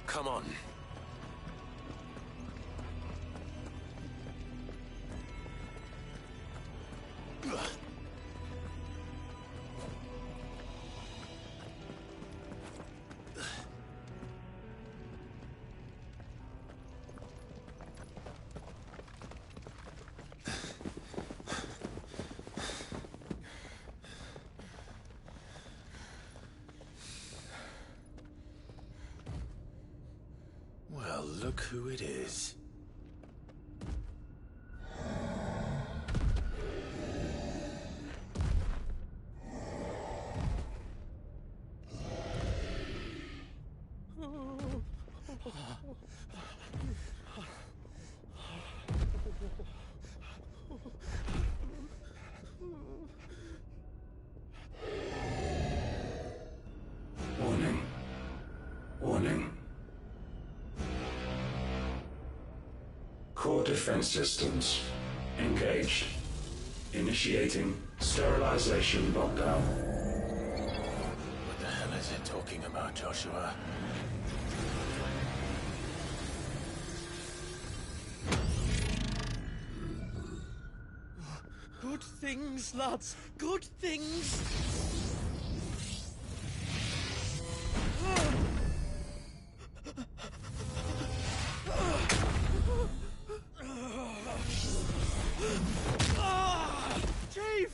Come on. Well, look who it is. Warning. Warning. Core defense systems engaged. Initiating sterilization lockdown. What the hell is it talking about, Joshua? things, lads. Good things. Chief!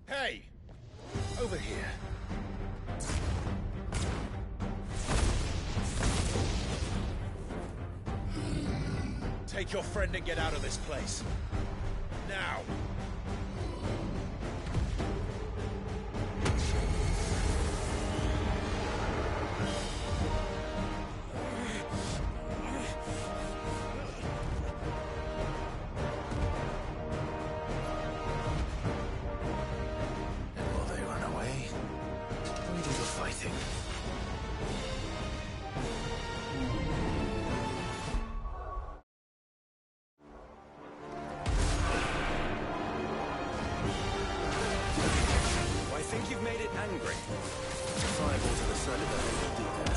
Hey! Over here. Take your friend and get out of this place. Now! And will they run away? We do the fighting. I think you've made it angry. Fireballs have decided that they will do that.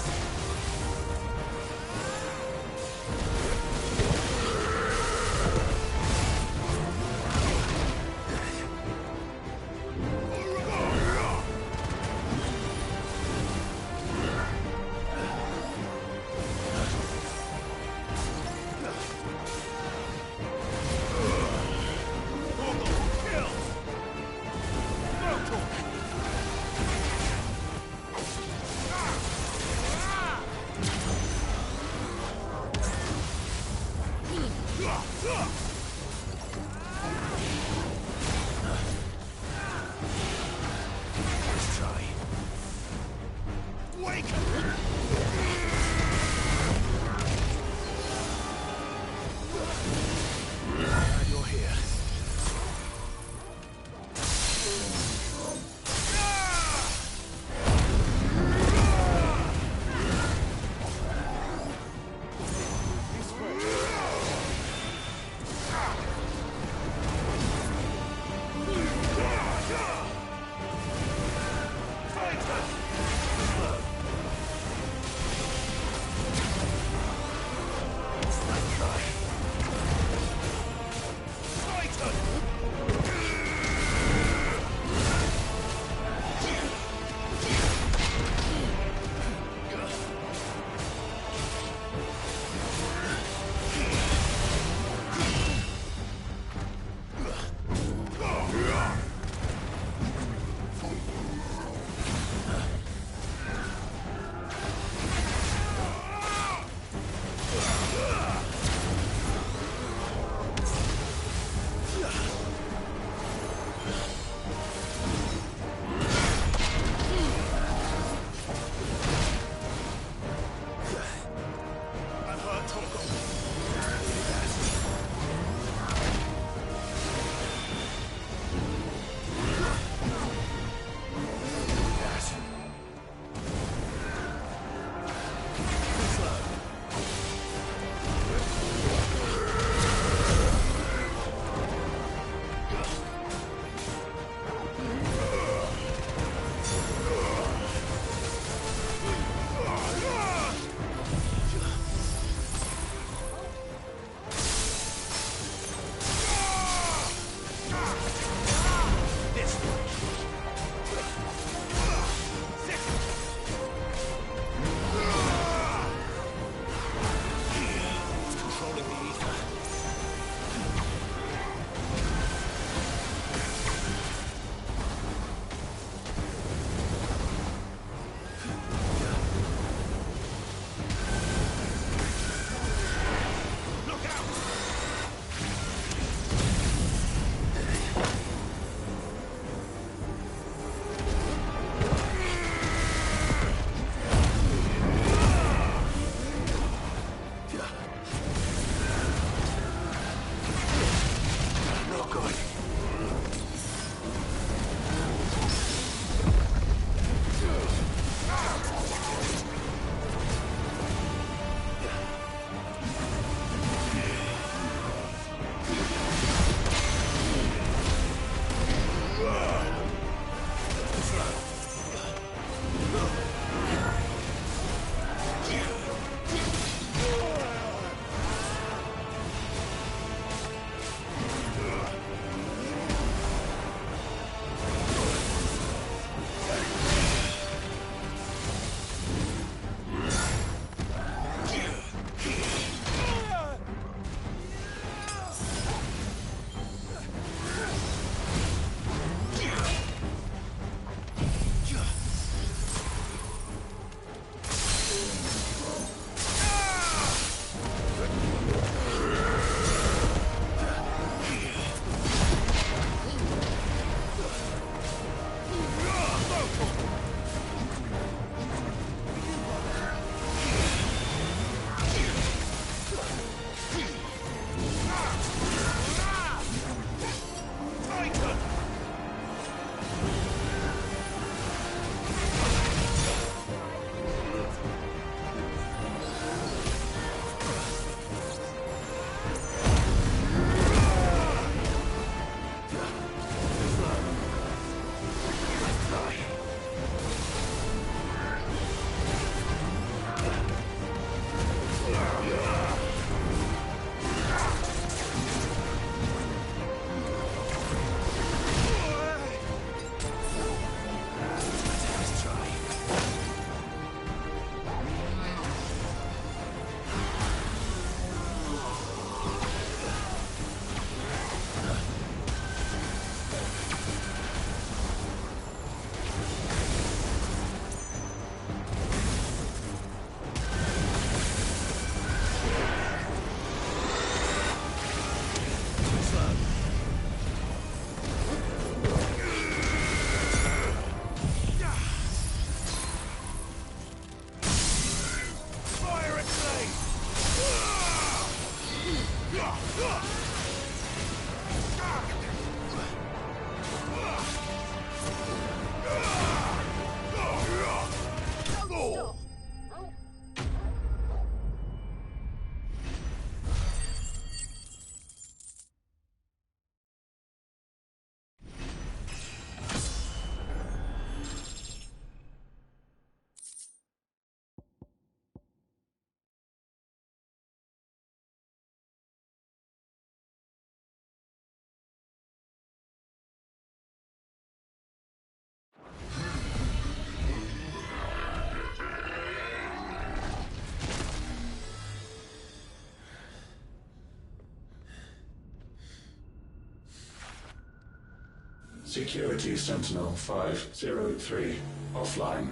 Security Sentinel 503 offline.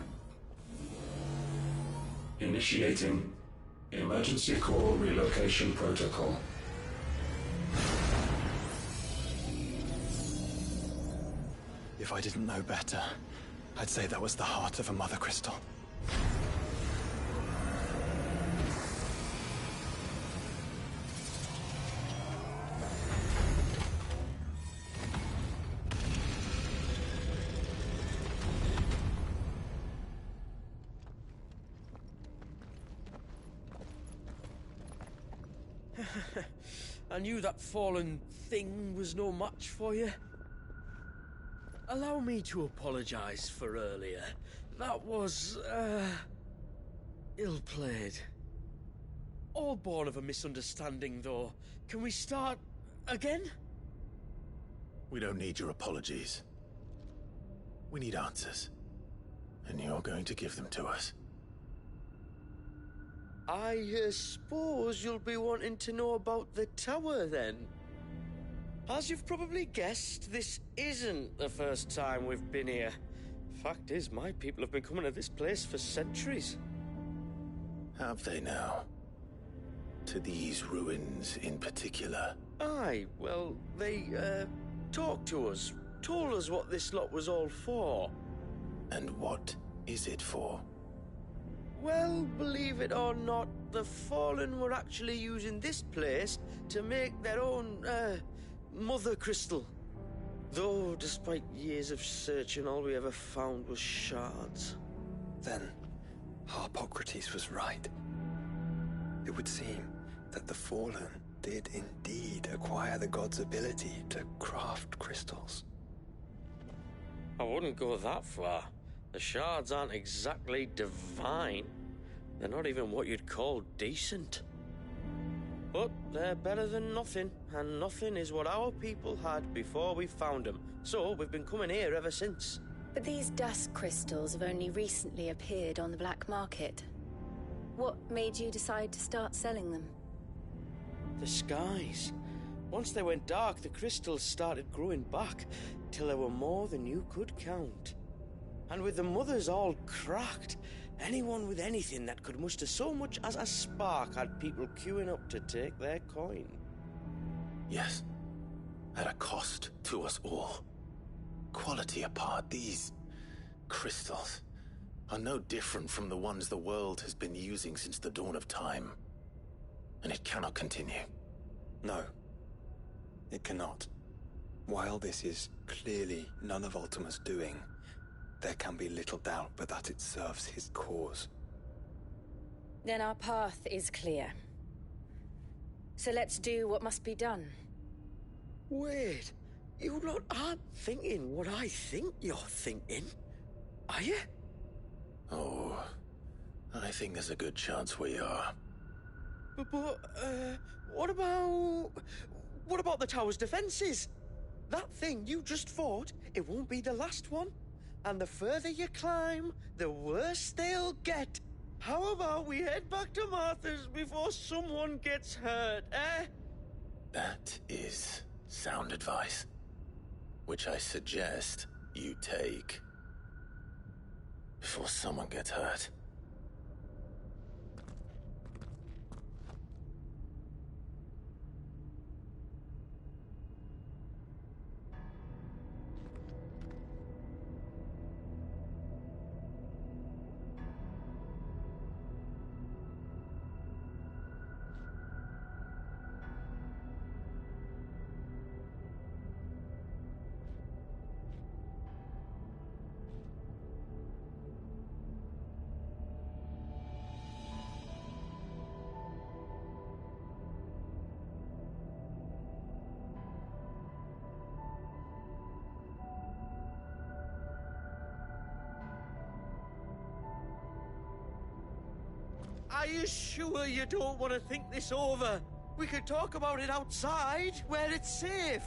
Initiating emergency call relocation protocol. If I didn't know better, I'd say that was the heart of a mother crystal. I knew that fallen thing was no match for you. Allow me to apologize for earlier. That was, ill-played. All born of a misunderstanding, though. Can we start again? We don't need your apologies. We need answers. And you're going to give them to us. I suppose you'll be wanting to know about the tower, then. As you've probably guessed, this isn't the first time we've been here. Fact is, my people have been coming to this place for centuries. Have they now? To these ruins in particular? Aye, well, they, talked to us, told us what this lot was all for. And what is it for? Well, believe it or not, the Fallen were actually using this place to make their own, mother crystal. Though, despite years of searching, all we ever found was shards. Then, Harpocrates was right. It would seem that the Fallen did indeed acquire the god's ability to craft crystals. I wouldn't go that far. The shards aren't exactly divine. They're not even what you'd call decent. But they're better than nothing, and nothing is what our people had before we found them. So we've been coming here ever since. But these dust crystals have only recently appeared on the black market. What made you decide to start selling them? The skies. Once they went dark, the crystals started growing back, till there were more than you could count. And with the mothers all cracked, anyone with anything that could muster so much as a spark had people queuing up to take their coin. Yes, at a cost to us all. Quality apart, these crystals are no different from the ones the world has been using since the dawn of time. And it cannot continue. No, it cannot. While this is clearly none of Ultima's doing, there can be little doubt but that it serves his cause. Then our path is clear. So let's do what must be done. Wait, you lot aren't thinking what I think you're thinking, are you? Oh, I think there's a good chance we are. But, what about the tower's defenses? That thing you just fought, it won't be the last one. And the further you climb, the worse they'll get. How about we head back to Martha's before someone gets hurt, eh? That is sound advice, which I suggest you take before someone gets hurt. Are you sure you don't want to think this over? We could talk about it outside, where it's safe.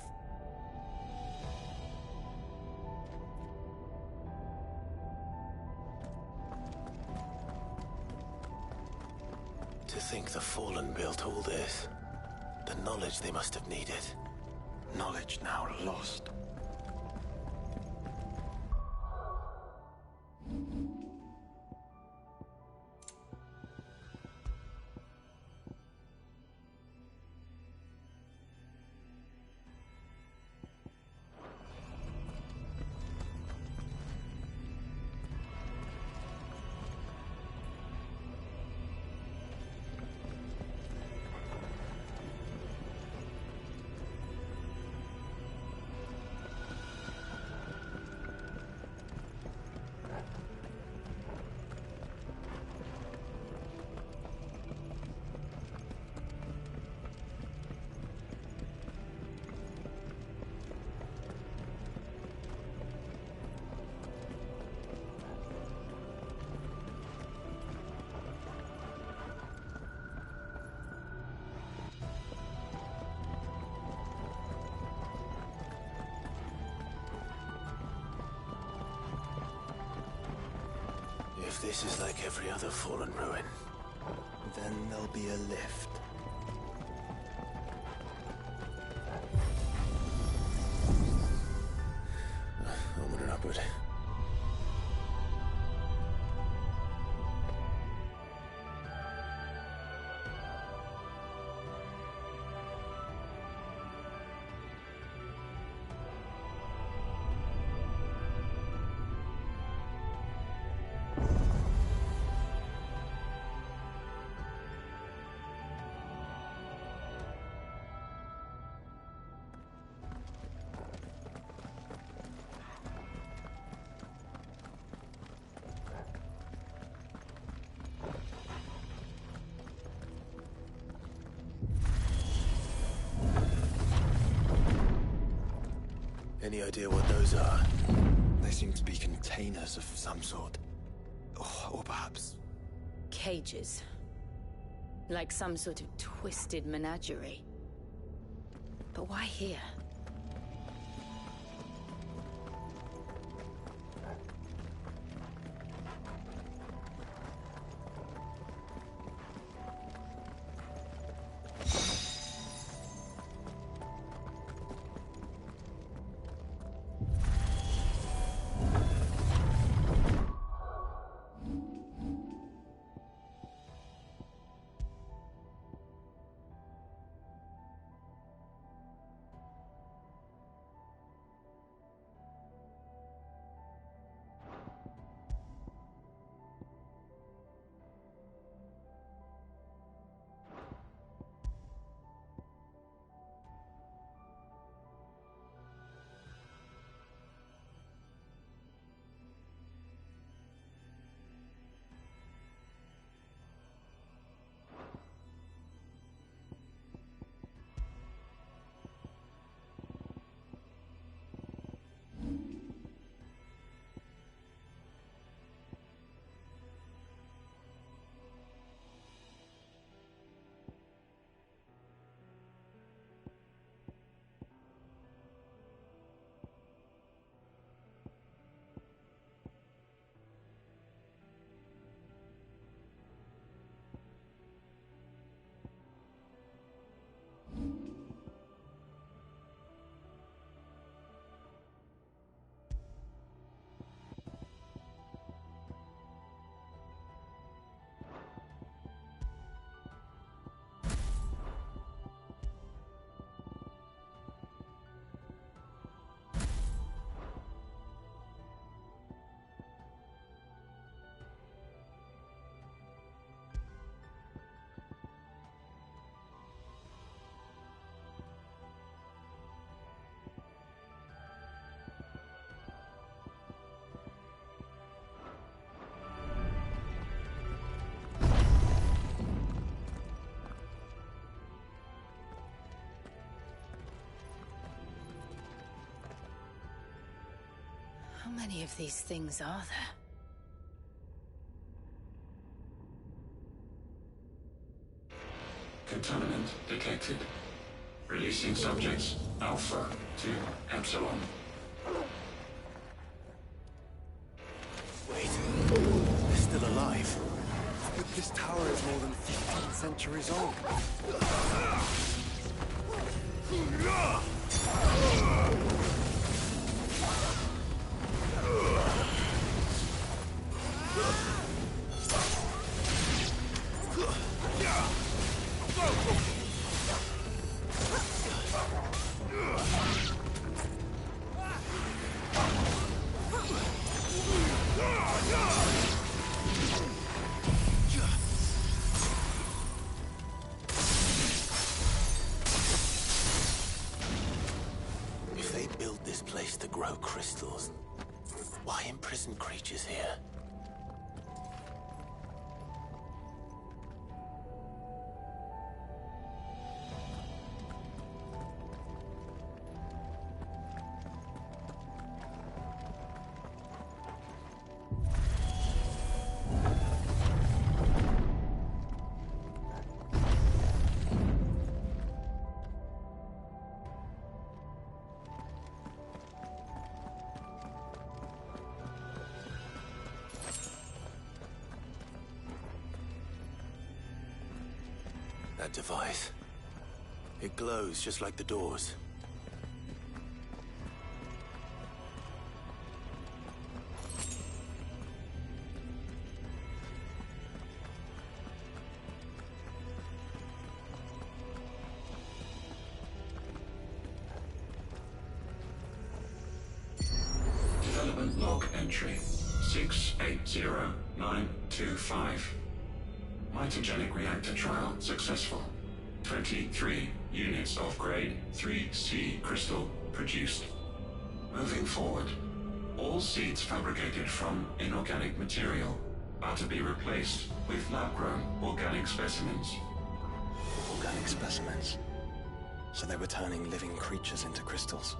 To think the Fallen built all this, the knowledge they must have needed. Knowledge now lost. If this is like every other fallen ruin, then there'll be a lift. Onward and upward. Any idea what those are? They seem to be containers of some sort. Or perhaps... Cages. Like some sort of twisted menagerie. But why here? How many of these things are there? Contaminant detected. Releasing subjects Alpha to Epsilon. Wait, they're still alive. But this tower is more than 15 centuries old. If they built this place to grow crystals, why imprison creatures here? That device. It glows just like the doors. Development log entry 680925. Mitogenic reactor trial successful. 23 units of grade 3C crystal produced. Moving forward, all seeds fabricated from inorganic material are to be replaced with lab-grown organic specimens. Organic specimens? So they were turning living creatures into crystals.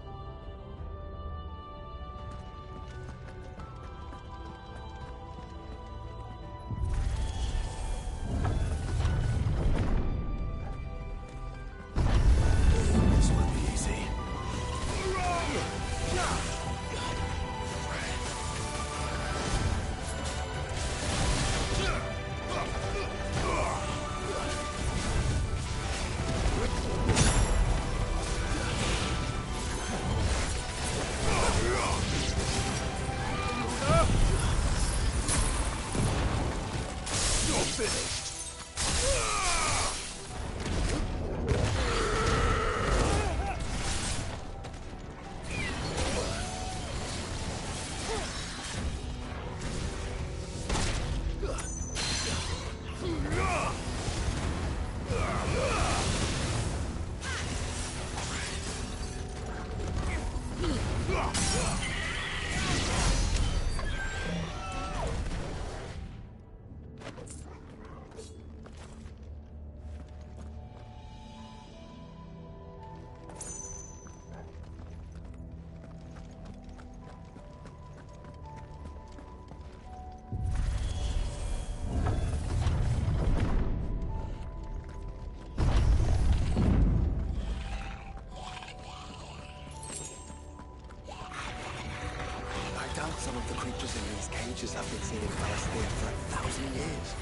Some of the creatures in these cages have been seen in Valisthea for 1,000 years.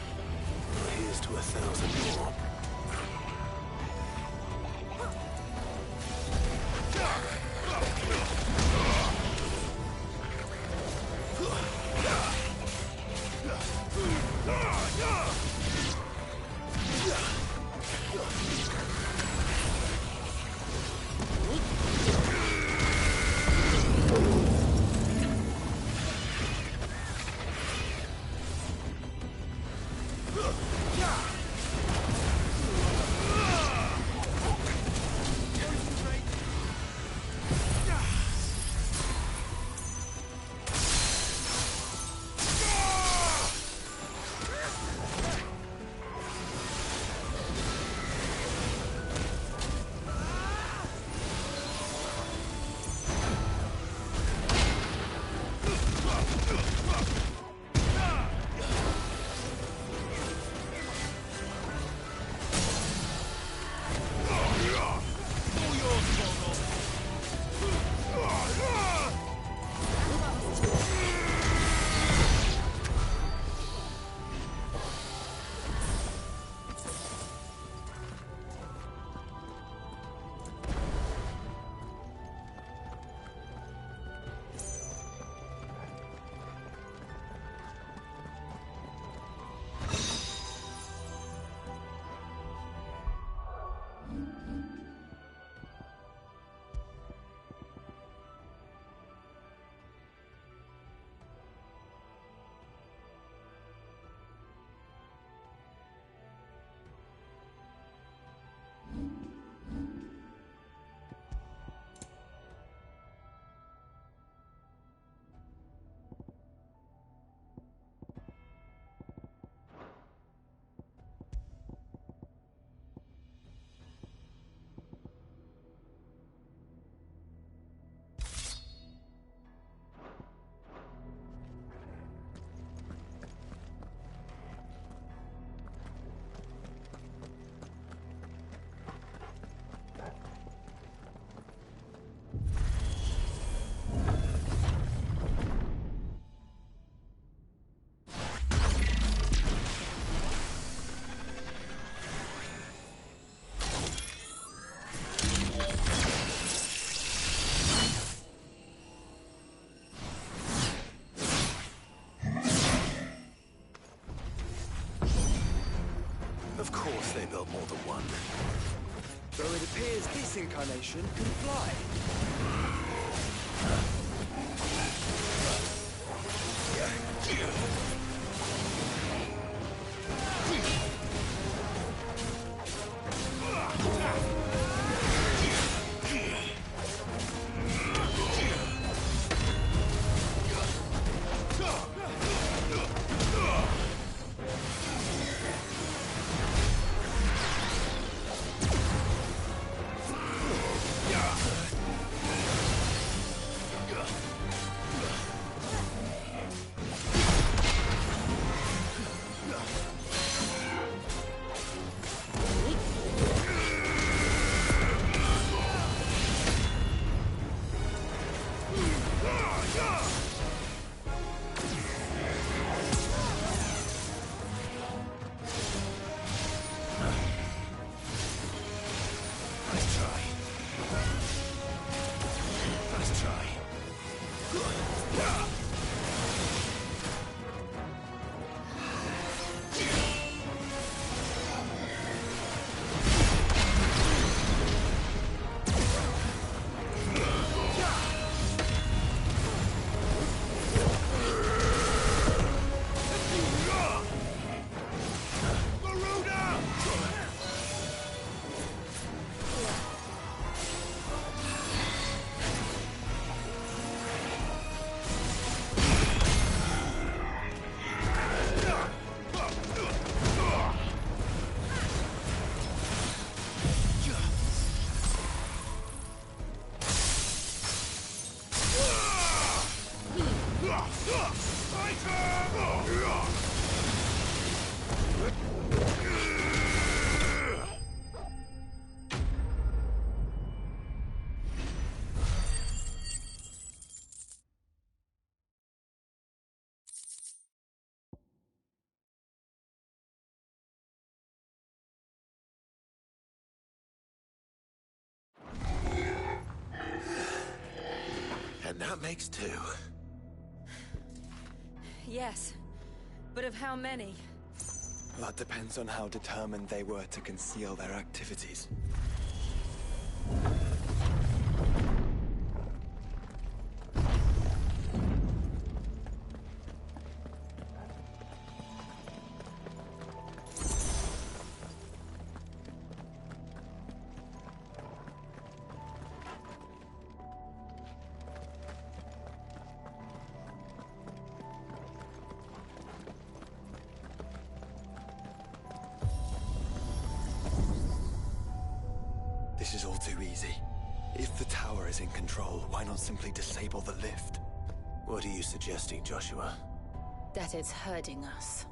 Well, here's to 1,000 more. Of course they built more than one. Though it appears this incarnation can fly. And that makes 2. Yes, but of how many? That depends on how determined they were to conceal their activities. This is all too easy. If the tower is in control, why not simply disable the lift? What are you suggesting, Joshua? That it's hurting us.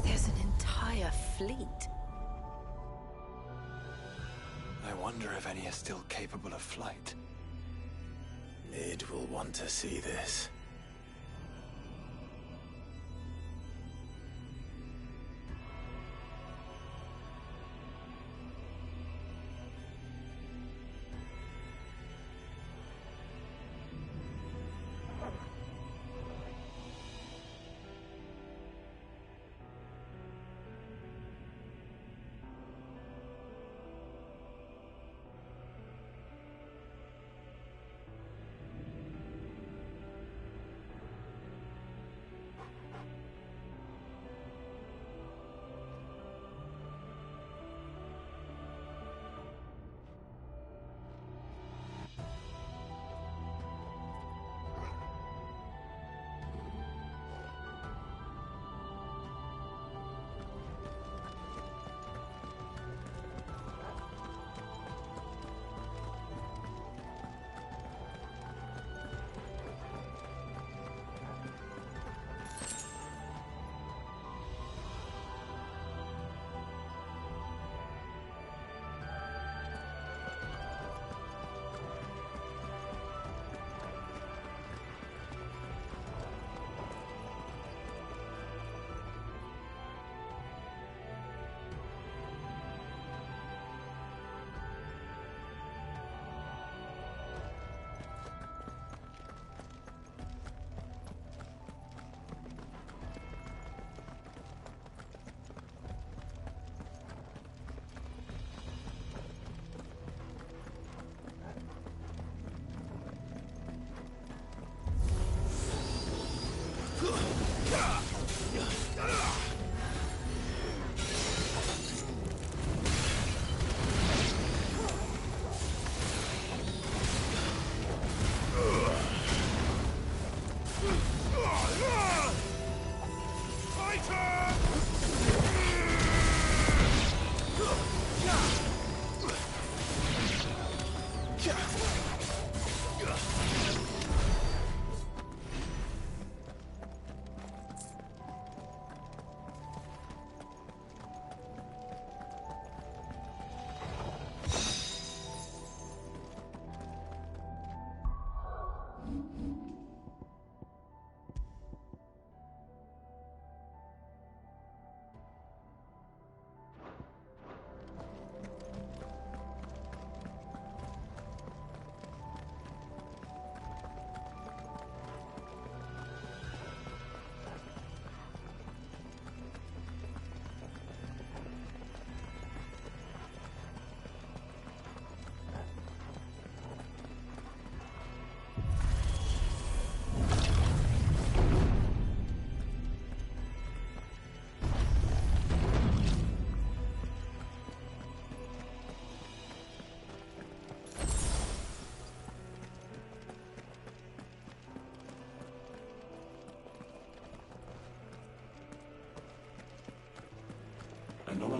There's an entire fleet. I wonder if any are still capable of flight. Mid will want to see this.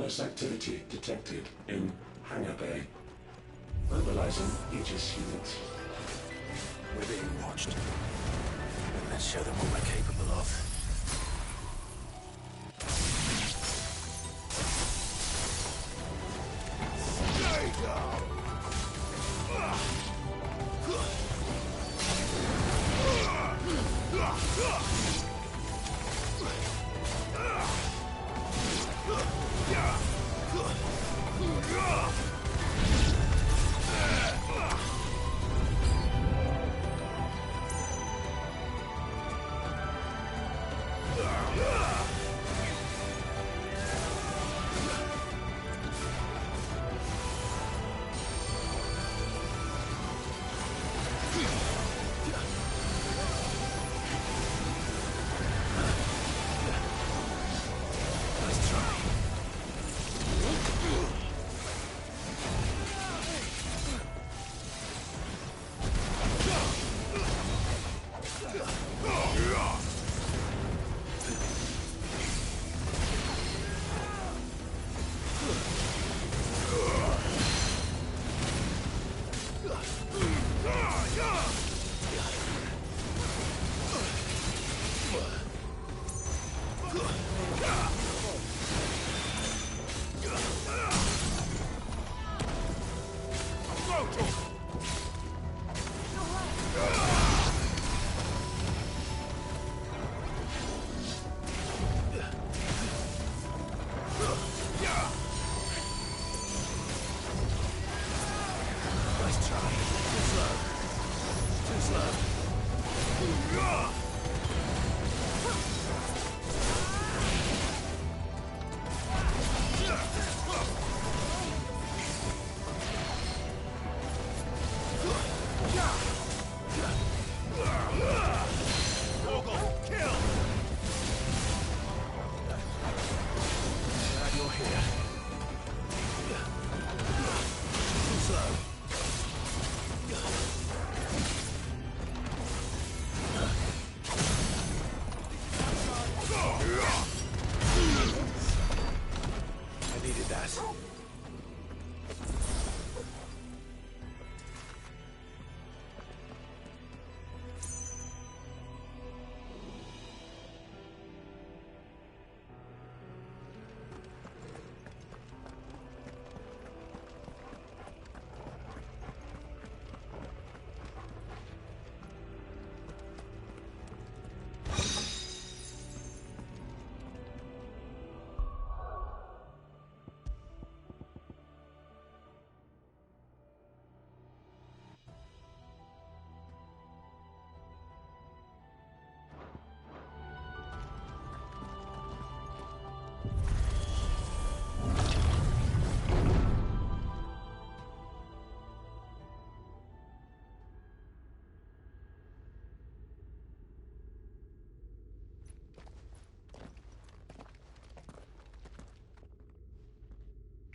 anomalous activity detected in Hangar Bay. Mobilizing Aegis units. We're being watched. Let's show them what we're capable of. There you go!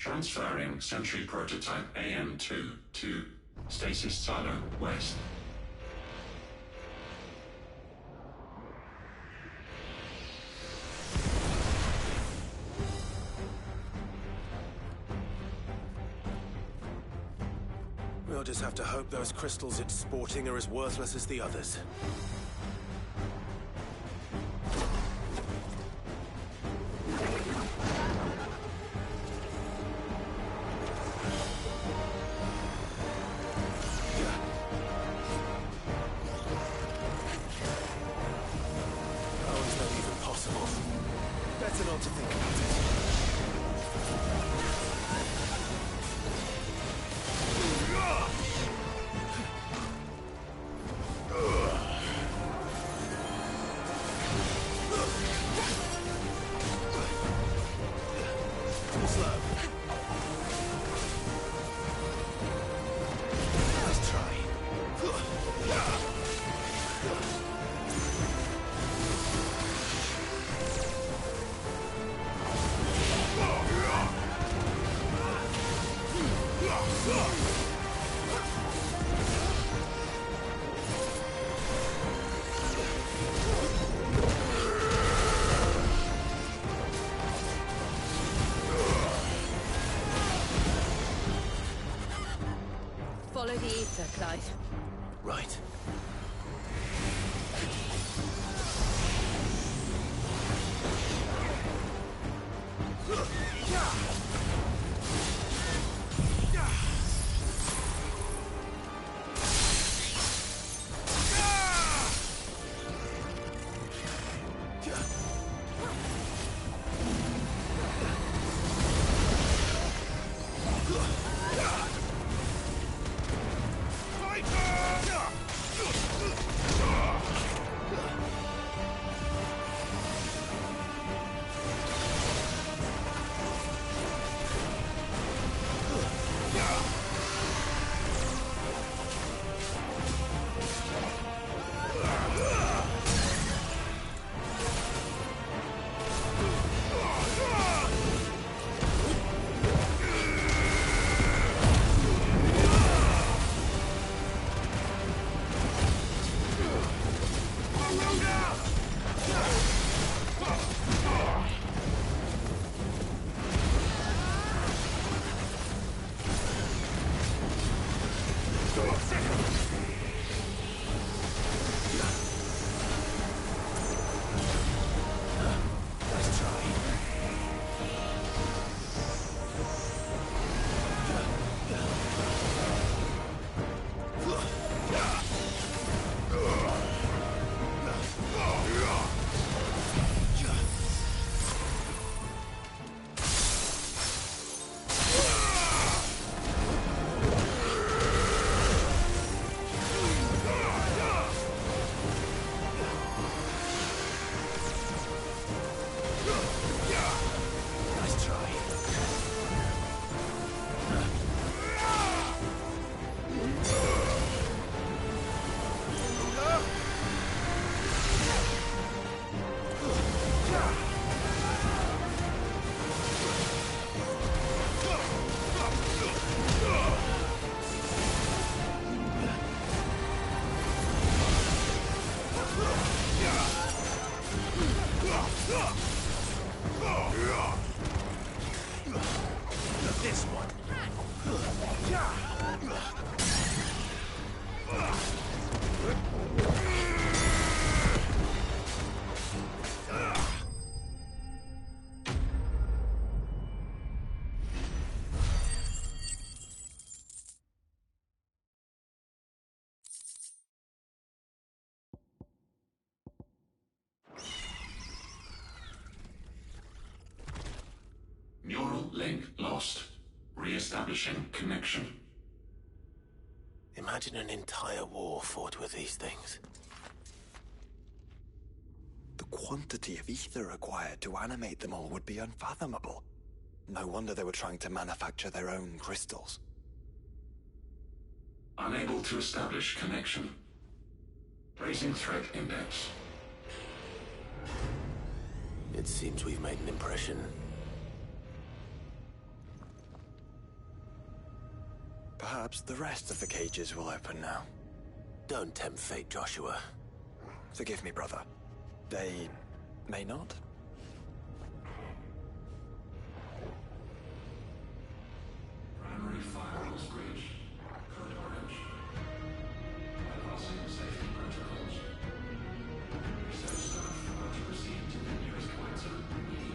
Transferring Sentry Prototype AM2 to Stasis Silo West. We'll just have to hope those crystals it's sporting are as worthless as the others. Follow the ether, Clive. Right. Neural link lost. Re-establishing connection. Imagine an entire war fought with these things. The quantity of ether required to animate them all would be unfathomable. No wonder they were trying to manufacture their own crystals. Unable to establish connection. Raising threat index. It seems we've made an impression. Perhaps the rest of the cages will open now. Don't tempt fate, Joshua. Forgive me, brother. They may not? Primary firewalls breached. Code orange. Bypassing safety protocols. Research staff about to proceed to the nearest command zone immediately.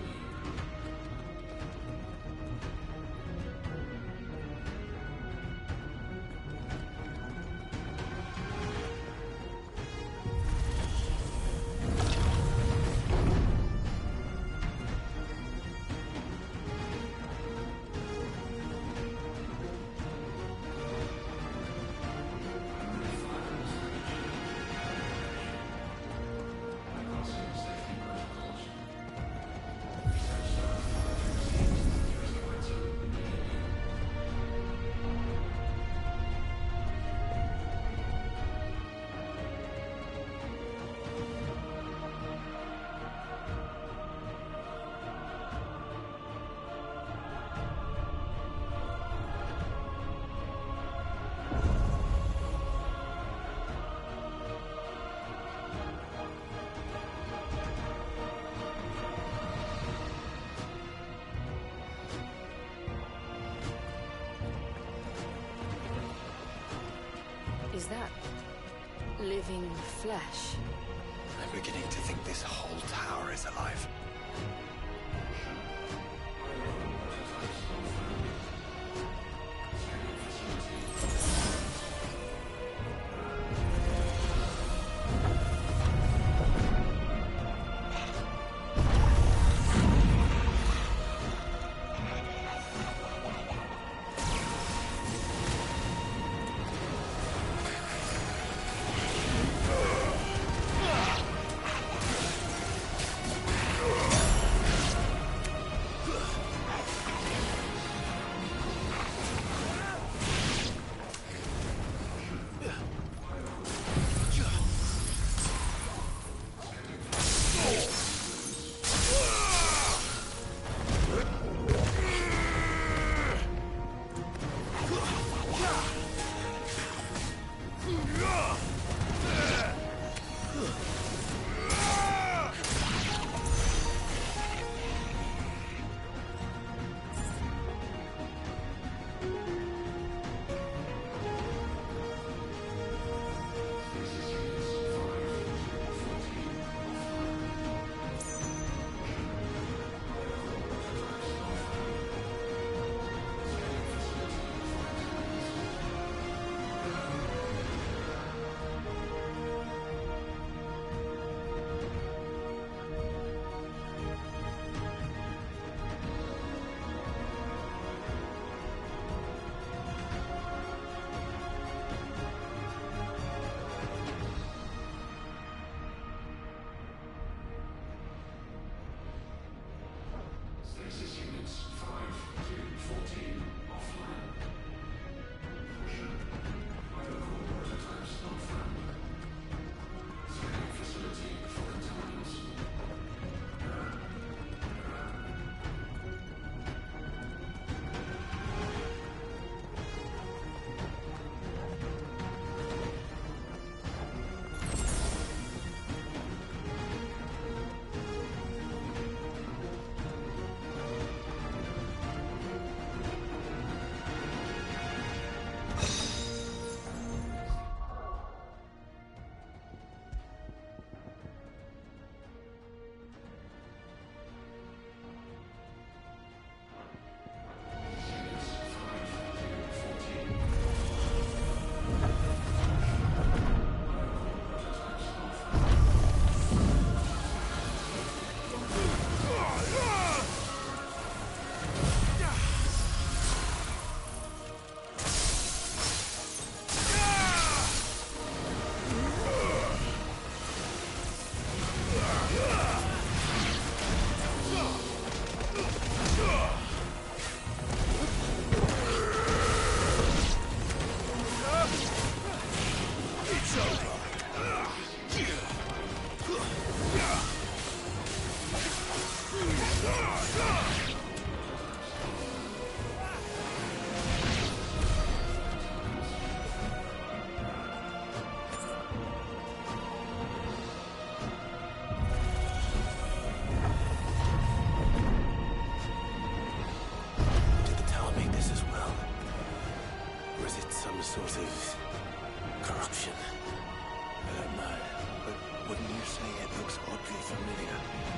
Is that living flesh? I'm beginning to think this whole tower is alive. sort of corruption. I don't know, but wouldn't you say it looks oddly familiar?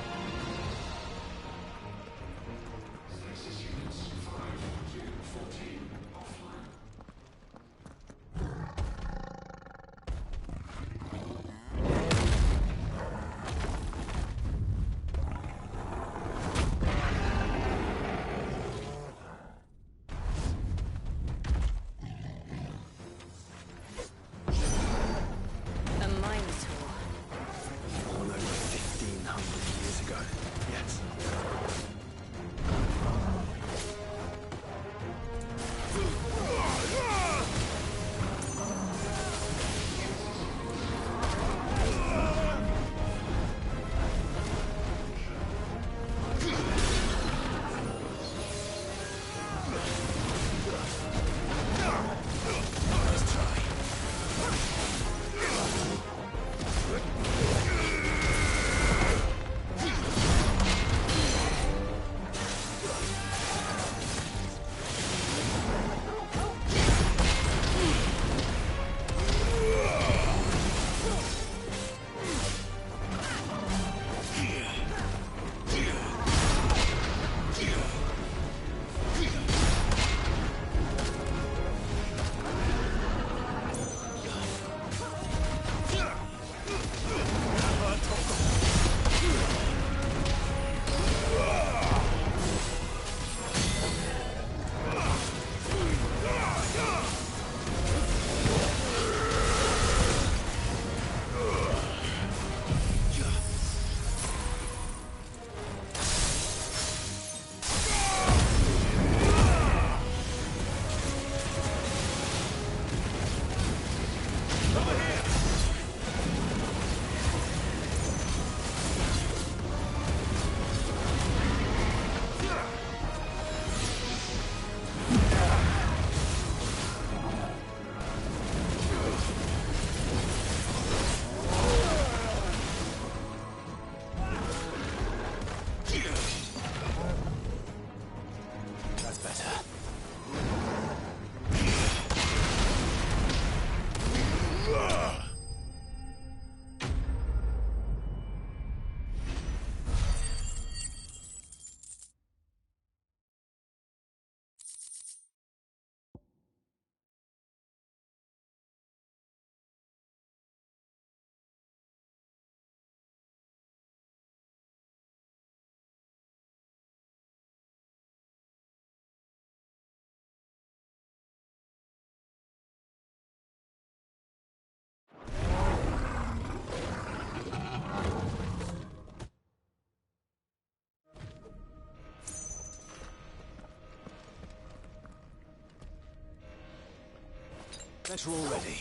Better already.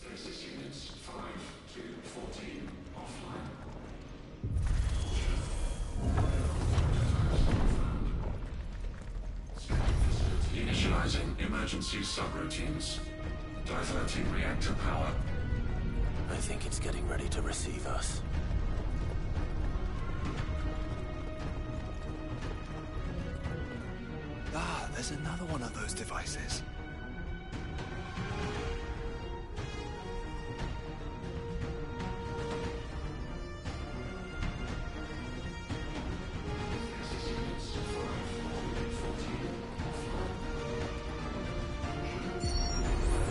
Stasis units 5 to 14 offline. Initializing emergency subroutines. Diverting reactor power. I think it's getting ready to receive us. Ah, there's another one of those devices.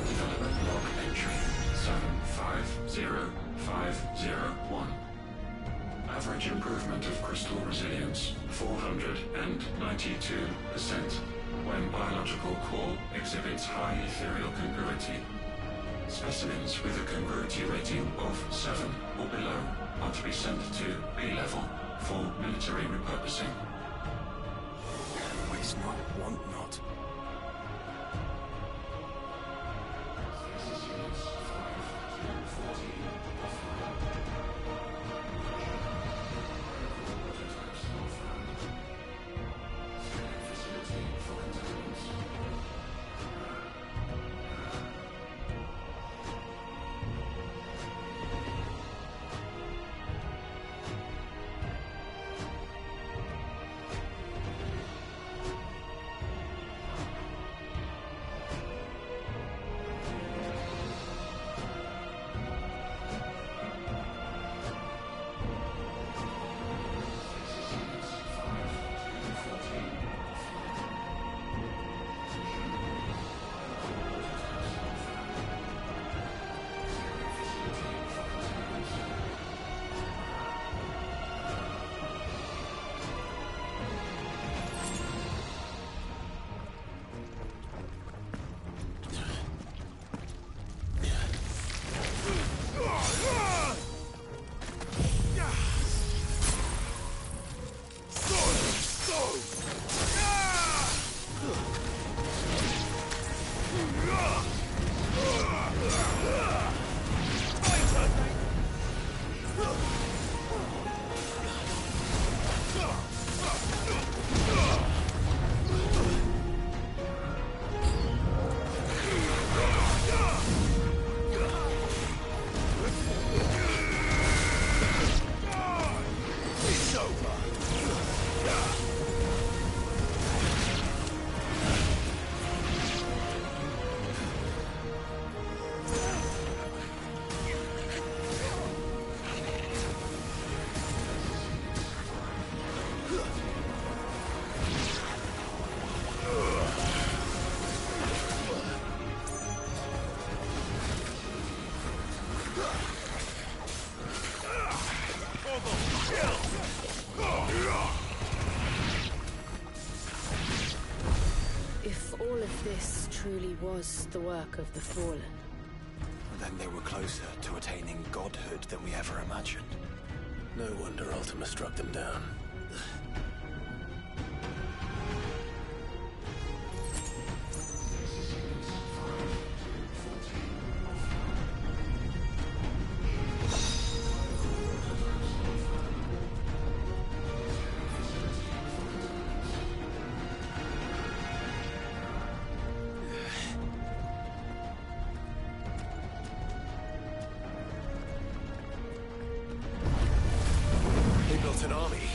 Development log entry 750501. Average improvement of crystal resilience 492% when biological core exhibits high ethereal congruity. Specimens with a congruity rating of 7 or below are to be sent to B level for military repurposing. Waste not, want not. This truly was the work of the Fallen. Then they were closer to attaining godhood than we ever imagined. No wonder Ultima struck them down. They built an army.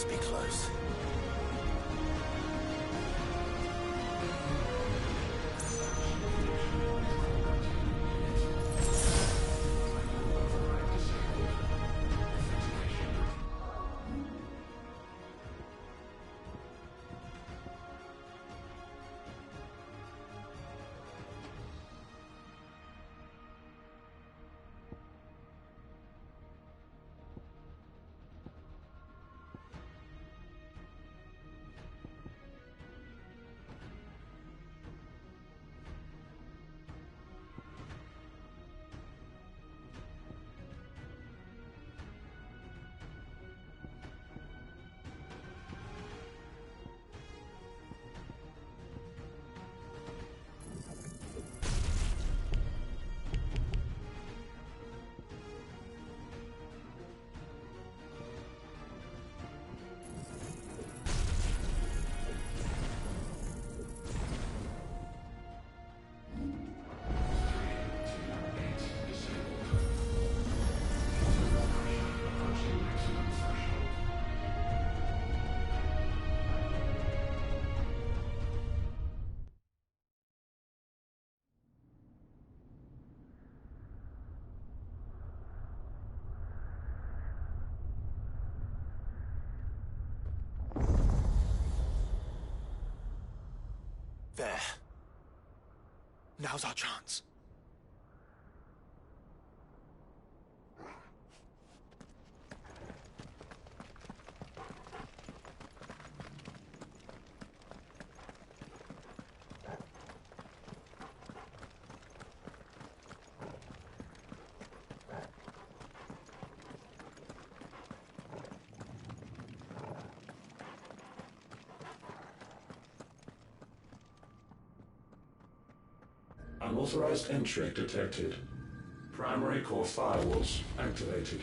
must be close. There. Now's our chance. Unauthorized entry detected. Primary core firewalls activated.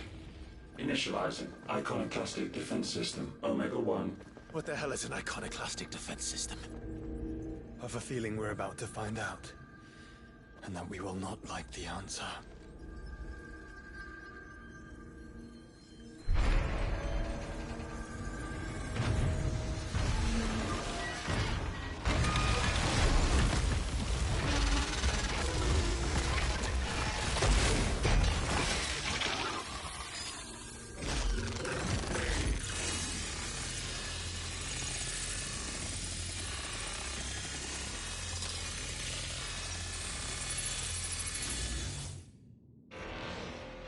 Initializing iconoclastic defense system Omega-1. What the hell is an iconoclastic defense system? I have a feeling we're about to find out. And that we will not like the answer.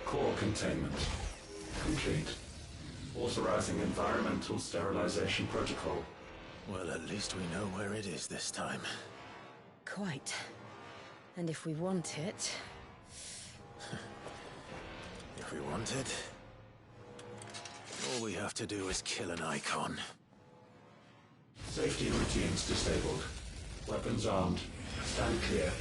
Core containment complete. Authorizing environmental sterilization protocol. Well, at least we know where it is this time. Quite. And if we want it... If we want it, all we have to do is kill an icon. Safety routines disabled. Weapons armed. Stand clear.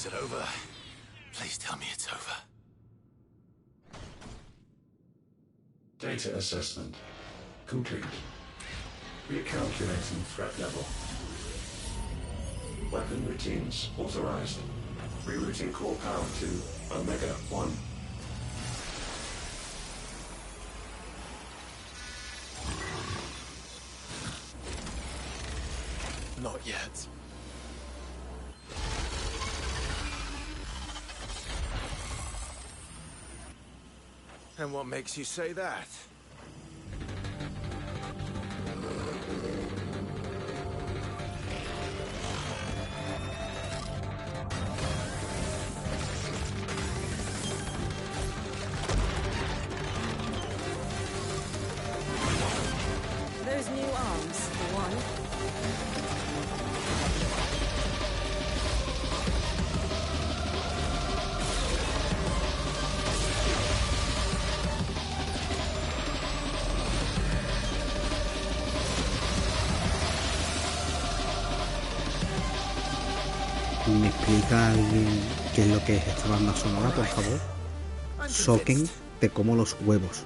Is it over? Please tell me it's over. Data assessment complete. Recalculating threat level. Weapon routines authorized. Rerouting core power to Omega 1. Not yet. And what makes you say that? Those new arms, for one. ¿Me explica alguien qué es lo que es esta banda sonora, por favor? Soquen te como los huevos.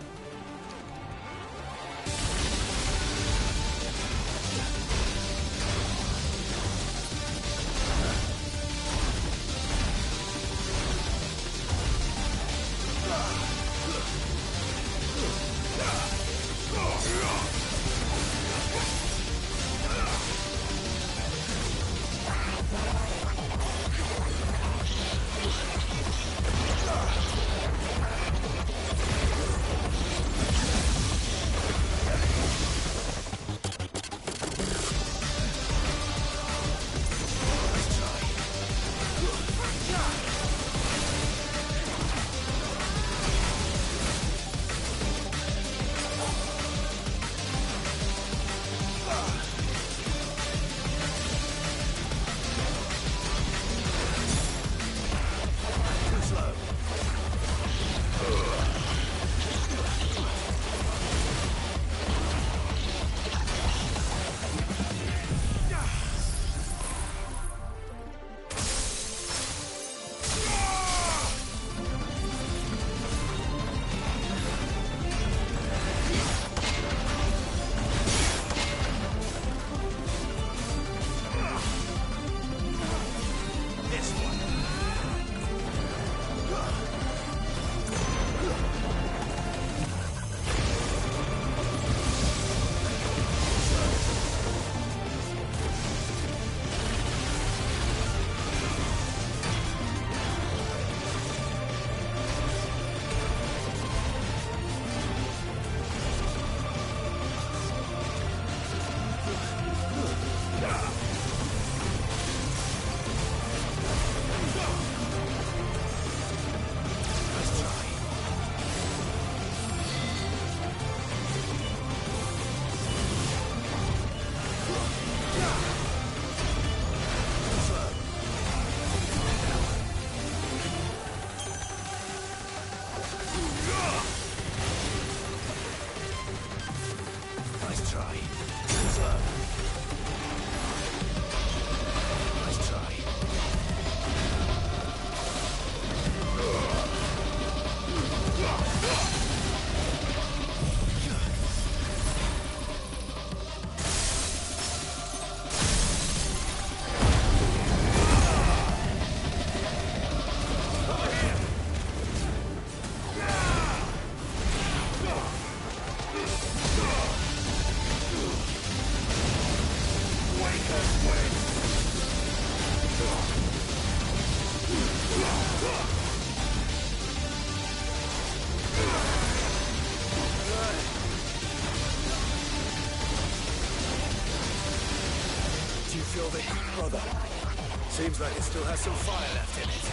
Feel the heat, brother. Seems like it still has some fire left in it.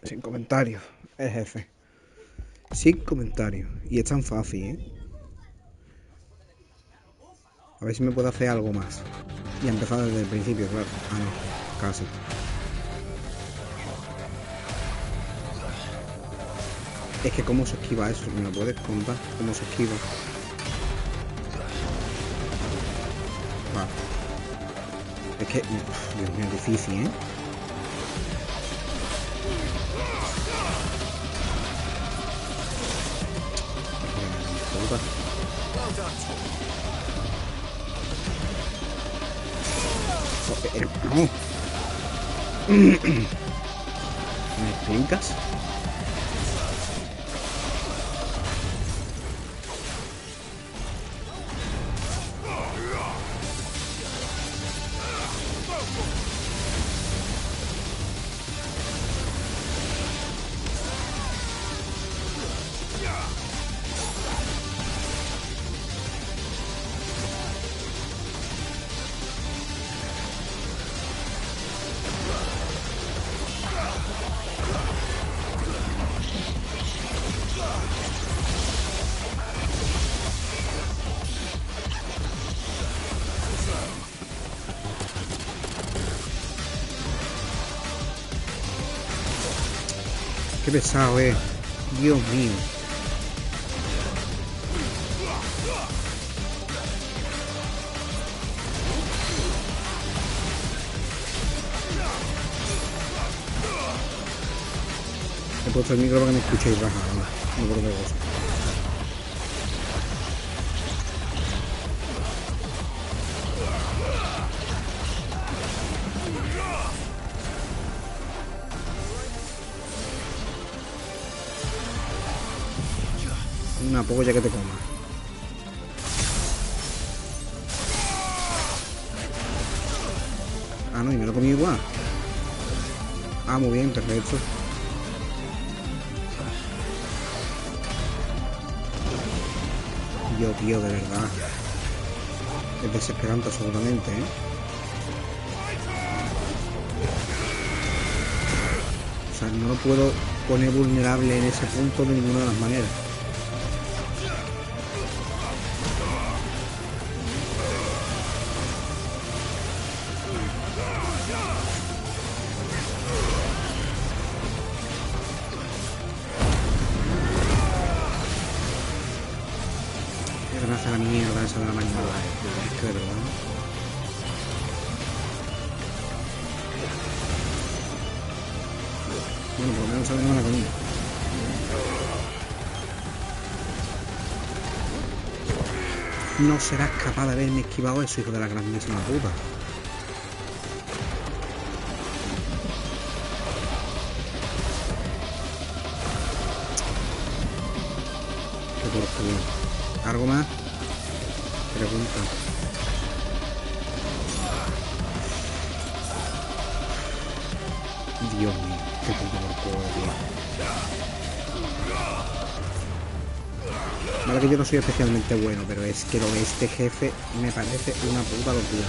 Sin comentarios. El jefe. Sin comentarios. Y es tan fácil, ¿eh? A ver si me puedo hacer algo más. Y empezar desde el principio, claro. Ah, no. Casi. Es que cómo se esquiva eso. ¿Me lo puedes contar? ¿Cómo se esquiva? Vale. Es que... Dios mío, es difícil, ¿eh? No. ¿Me explicas? Qué pesado, Dios mío. He puesto el micro para que me escuchéis bajar, no por otra cosa. Una polla que te coma. Ah, no, y me lo comí igual. Ah, muy bien, perfecto. Yo, tío, de verdad. Es desesperante absolutamente, ¿eh? O sea, no lo puedo poner vulnerable en ese punto de ninguna de las maneras. La mierda esa de la mañana, es que de verdad. Bueno, por lo menos sabemos la comida. No serás capaz de haberme esquivado eso, hijo de la grandísima puta. Qué porquería. ¿Algo más? Pregunta. Dios mío, qué puto por culo, tío. Vale que yo no soy especialmente bueno, pero es que lo de este jefe me parece una puta locura.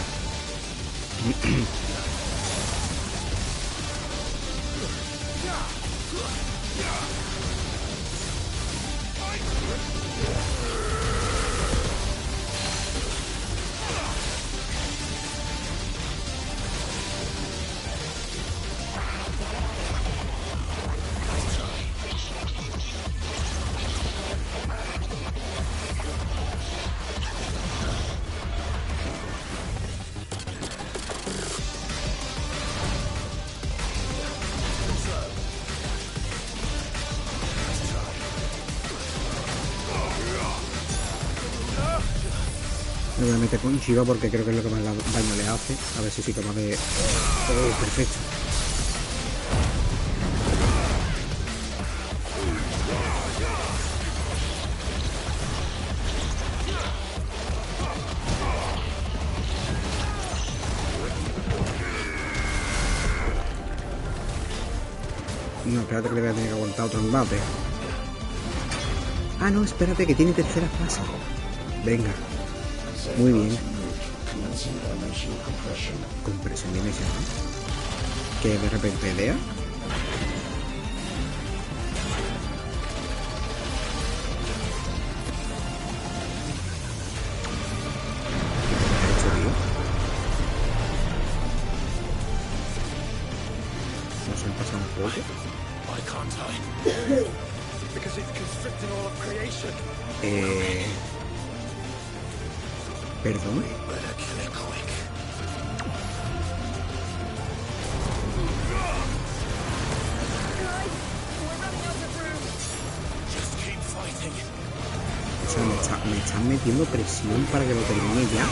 Me voy a meter con Chiva porque creo que es lo que más daño le hace. A ver si soy capaz de... ¡Oh, perfecto! No, espérate que le voy a tener que aguantar otro embate. Ah, no, espérate que tiene tercera fase. Venga. Muy bien. Compresión dimensional. Que de repente idea. poco. Why can't I? Because it's constricted all of creation. Perdón. Better kill it quick. Clive, we're running out of room. Just keep fighting. O sea, me están metiendo presión para que lo termine ya.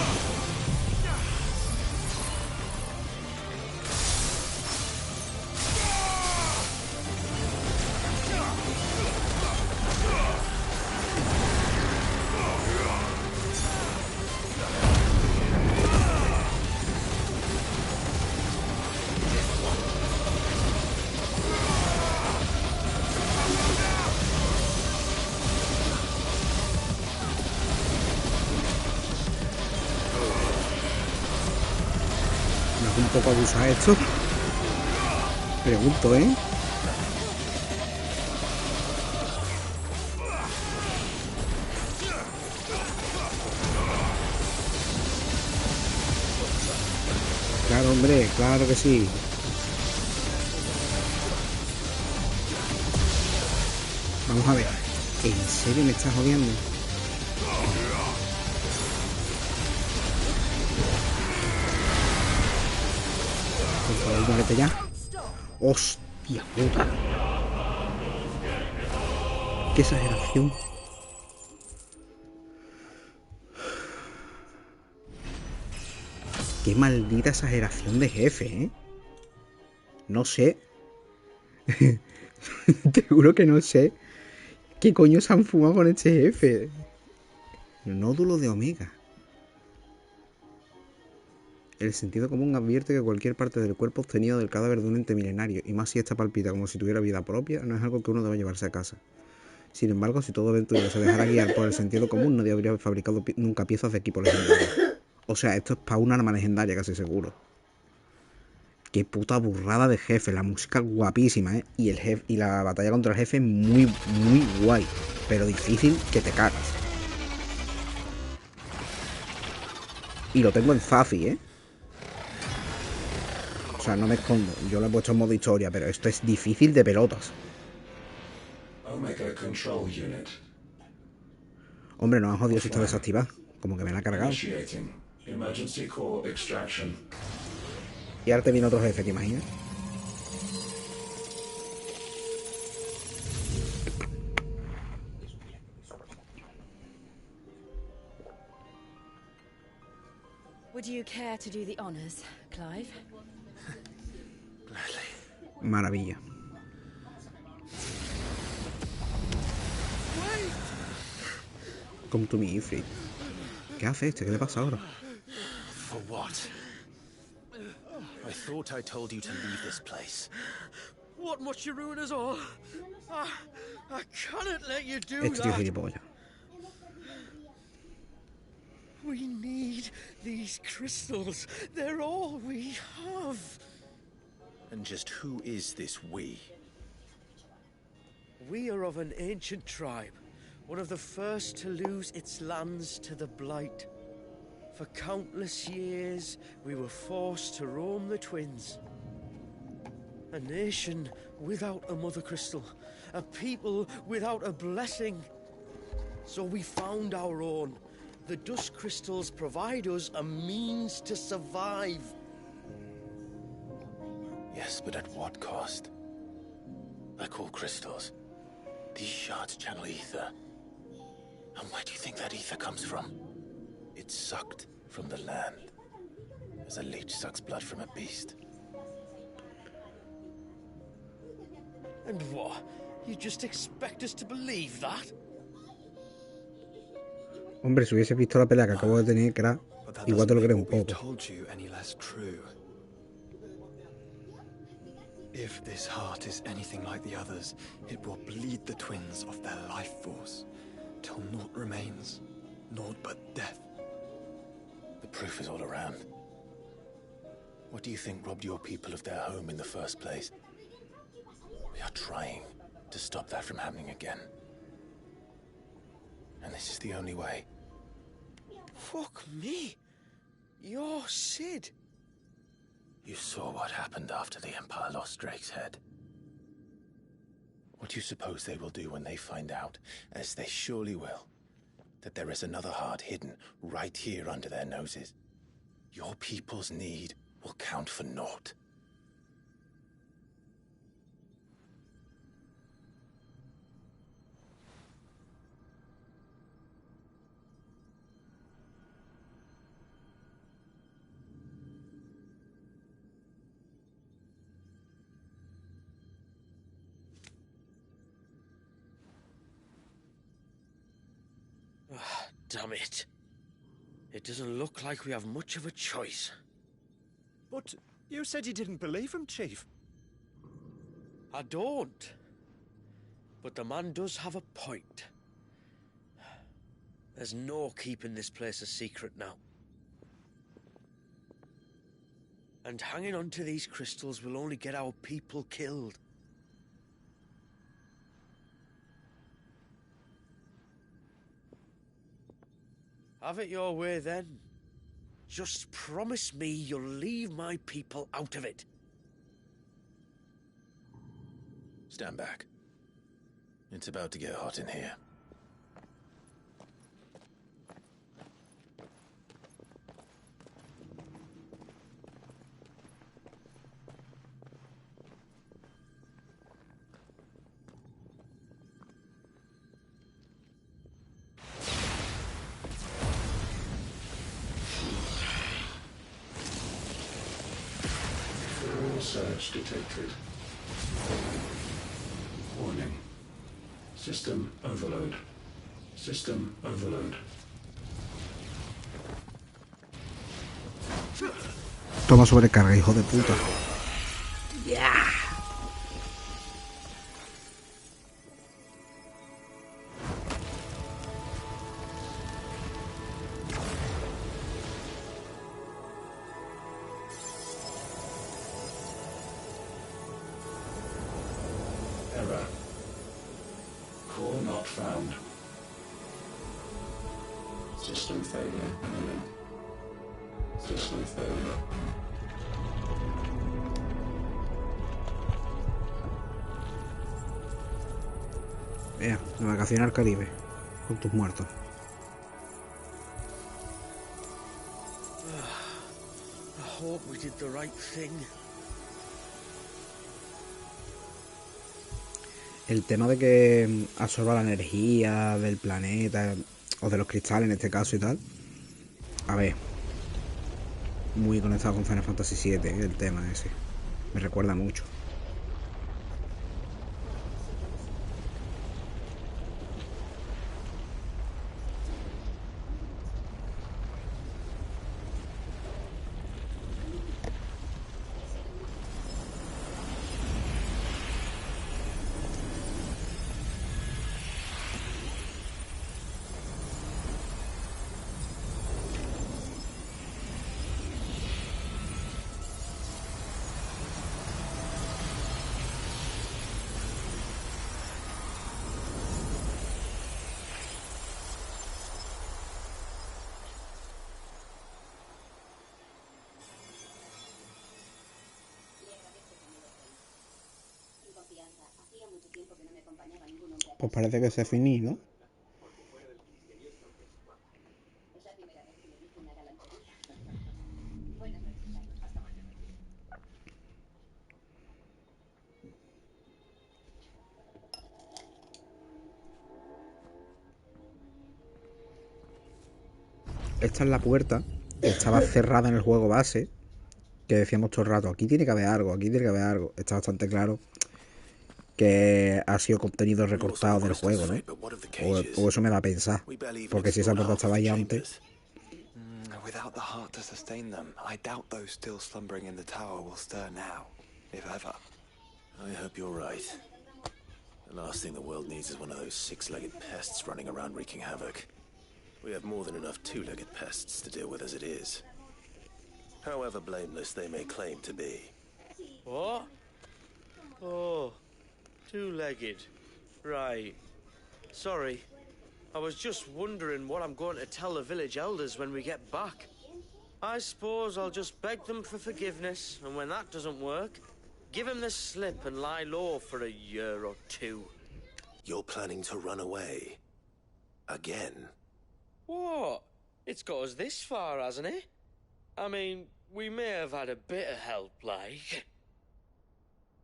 Un poco abusa esto. Pregunto, ¿eh? Claro, hombre, claro que sí. Vamos a ver. ¿En serio me estás odiando? Por favor, muérete ya. Hostia puta. Qué exageración. Qué maldita exageración de jefe, ¿eh? No sé. Te juro que no sé. ¿Qué coño se han fumado con este jefe? Nódulo de omega. El sentido común advierte que cualquier parte del cuerpo obtenido del cadáver de un ente milenario, y más si ésta palpita como si tuviera vida propia, no es algo que uno deba llevarse a casa. Sin embargo, si todo aventurero se dejara guiar por el sentido común, nadie habría fabricado nunca piezas de equipo legendario. O sea, esto es para un arma legendaria, casi seguro. Qué puta burrada de jefe. La música guapísima, ¿eh? Y el jefe, y la batalla contra el jefe muy, muy guay. Pero difícil que te cagas. Y lo tengo en fácil, ¿eh? O sea, no me escondo. Yo lo he puesto en modo historia, pero esto es difícil de pelotas. Omega Control Unit. Hombre, no han jodido si está desactivada. Como que me la ha cargado. Initiating emergency core extraction. Y ahora te viene otro jefe, ¿te imaginas? Would you care to do the honors, Clive? Maravilla. Come to me, Ifrit. ¿Qué hace este? ¿Qué le pasa ahora? For what? I thought I told you to leave this place. What must you ruin us all? I cannot let you do Este tío es that. gilipollas. We need these crystals. They're all we have. And just who is this we? We are of an ancient tribe, one of the first to lose its lands to the Blight. For countless years, we were forced to roam the Twins. A nation without a mother crystal, a people without a blessing. So we found our own. The dust crystals provide us a means to survive. Yes, but at what cost? Like all crystals, these shards channel ether. And where do you think that ether comes from? It's sucked from the land, as a leech sucks blood from a beast. And what? You just expect us to believe that? Hombre, si hubiese visto la pelea que acabo de tener, que era... Igual te lo crees un poco. Told you any less true. If this heart is anything like the others, it will bleed the twins of their life force, till naught remains, naught but death. The proof is all around. What do you think robbed your people of their home in the first place? We are trying to stop that from happening again. And this is the only way. Fuck me. You're Sid. You saw what happened after the Empire lost Drake's head. What do you suppose they will do when they find out, as they surely will, that there is another heart hidden right here under their noses? Your people's need will count for naught. Damn it. It doesn't look like we have much of a choice. But you said you didn't believe him, Chief. I don't. But the man does have a point. There's no keeping this place a secret now. And hanging on to these crystals will only get our people killed. Have it your way, then. Just promise me you'll leave my people out of it. Stand back. It's about to get hot in here. Search detected. Warning. System overload. System overload. Toma sobrecarga, hijo de puta. Yeah. Error. Core not found. System failure imminent. System failure. Vea, de vacaciones al Caribe, con tus muertos. I hope we did the right thing. El tema de que absorba la energía del planeta o de los cristales en este caso y tal. A ver, muy conectado con Final Fantasy VII, el tema ese. Me recuerda mucho. Pues parece que se finí, ¿no? Esta es la puerta. Estaba cerrada en el juego base. Que decíamos todo el rato, aquí tiene que haber algo, aquí tiene que haber algo. Está bastante claro que ha sido contenido recortado del juego, ¿no? O eso me da a pensar. Porque si esa puerta estaba ahí antes. Without the heart to sustain them, I doubt those still slumbering in the tower will stir now, if ever. I hope you're right. The last thing the world needs is one of those six-legged pests running around wreaking havoc. We have more than enough two-legged pests to deal with as it is. However blameless they may claim to be. What? Oh, two-legged. Right. Sorry. I was just wondering what I'm going to tell the village elders when we get back. I suppose I'll just beg them for forgiveness, and when that doesn't work, give him the slip and lie low for a year or two. You're planning to run away? Again? What? It's got us this far, hasn't it? I mean, we may have had a bit of help, like.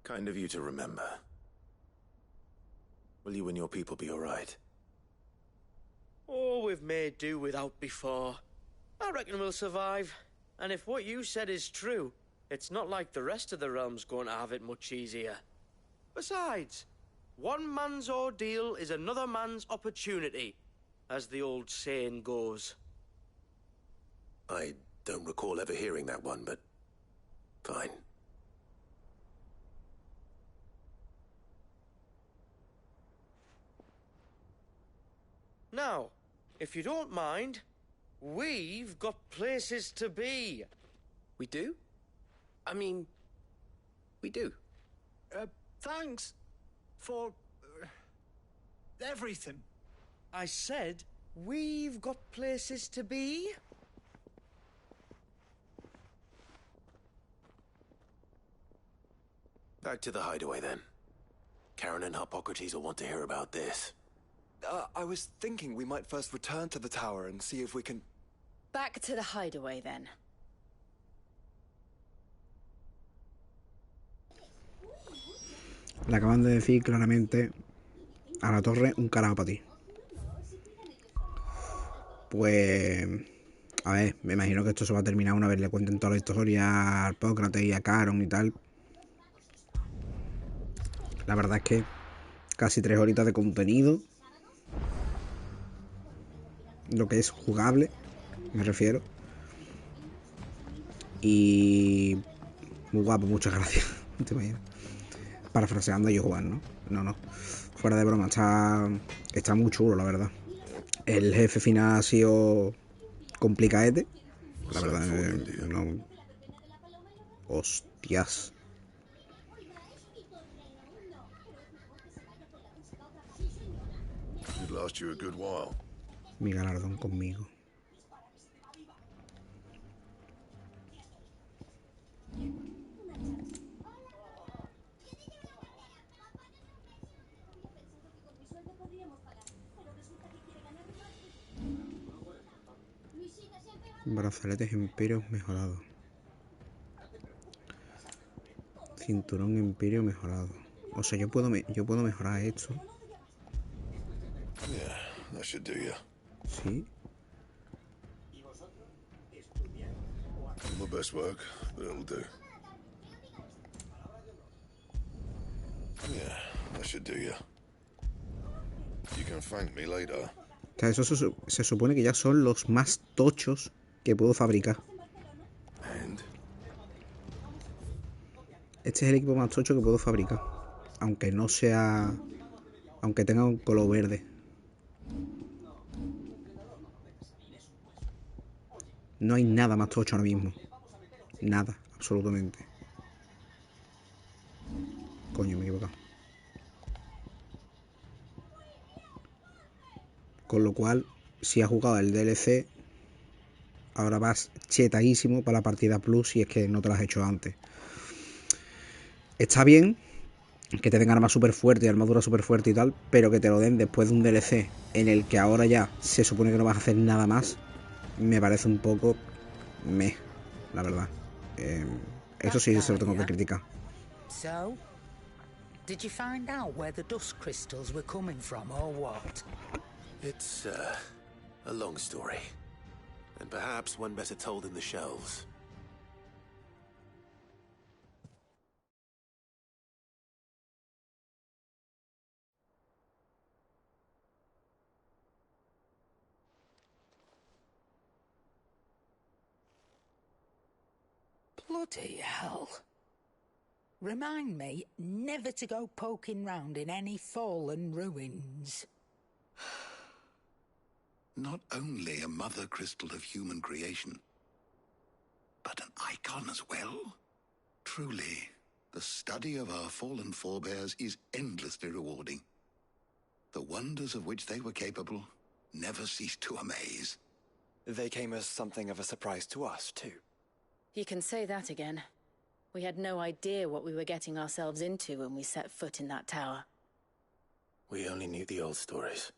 Kind of you to remember. Will you and your people be alright? Oh, we've made do without before. I reckon we'll survive. And if what you said is true, it's not like the rest of the realm's going to have it much easier. Besides, one man's ordeal is another man's opportunity, as the old saying goes. I don't recall ever hearing that one, but fine. Now, if you don't mind, we've got places to be. We do? I mean, we do. Thanks for everything. I said we've got places to be. Back to the hideaway, then. Karen and Hippocrates will want to hear about this. I was thinking we might first return to the tower and see if we can... Back to the hideaway, then. Le acaban de decir claramente a la torre un carajo para ti. Pues... A ver, me imagino que esto se va a terminar una vez le cuenten toda la historia a Hippócrates y a Caron y tal. La verdad es que casi 3 horitas de contenido. Lo que es jugable, me refiero. Y... Muy guapo, muchas gracias. ¿Te imaginas? Parafraseando a yo Juan, ¿no? No. Fuera de broma, está muy chulo, la verdad. El jefe final ha sido complicadete. La verdad, no... Hostias. It last you a good while. Mi galardón conmigo. Brazaletes Empíreos mejorados. Cinturón Empíreo mejorado. O sea, yo puedo mejorar esto. Yeah, that should do you. Sí. Not the best work, but it'll do. Yeah, that should do you. You can thank me later. O sea, eso se supone que ya son los más tochos que puedo fabricar. Este es el equipo más tocho que puedo fabricar. Aunque no sea... Aunque tenga un color verde. No hay nada más tocho ahora mismo. Nada, absolutamente. Coño, me he equivocado. Con lo cual, si has jugado el DLC, ahora vas chetadísimo para la partida plus si es que no te la has hecho antes. Está bien que te den armas súper fuertes y armadura súper fuerte y tal, pero que te lo den después de un DLC en el que ahora ya se supone que no vas a hacer nada más, me parece un poco la verdad. Eso sí se lo tengo que criticar. So, did you find out where the dust crystals were coming from or what? It's a long story, and perhaps one better told in the shelves. Bloody hell. Remind me never to go poking round in any fallen ruins. Not only a mother crystal of human creation, but an icon as well. Truly, the study of our fallen forebears is endlessly rewarding. The wonders of which they were capable never cease to amaze. They came as something of a surprise to us, too. You can say that again. We had no idea what we were getting ourselves into when we set foot in that tower. We only knew the old stories.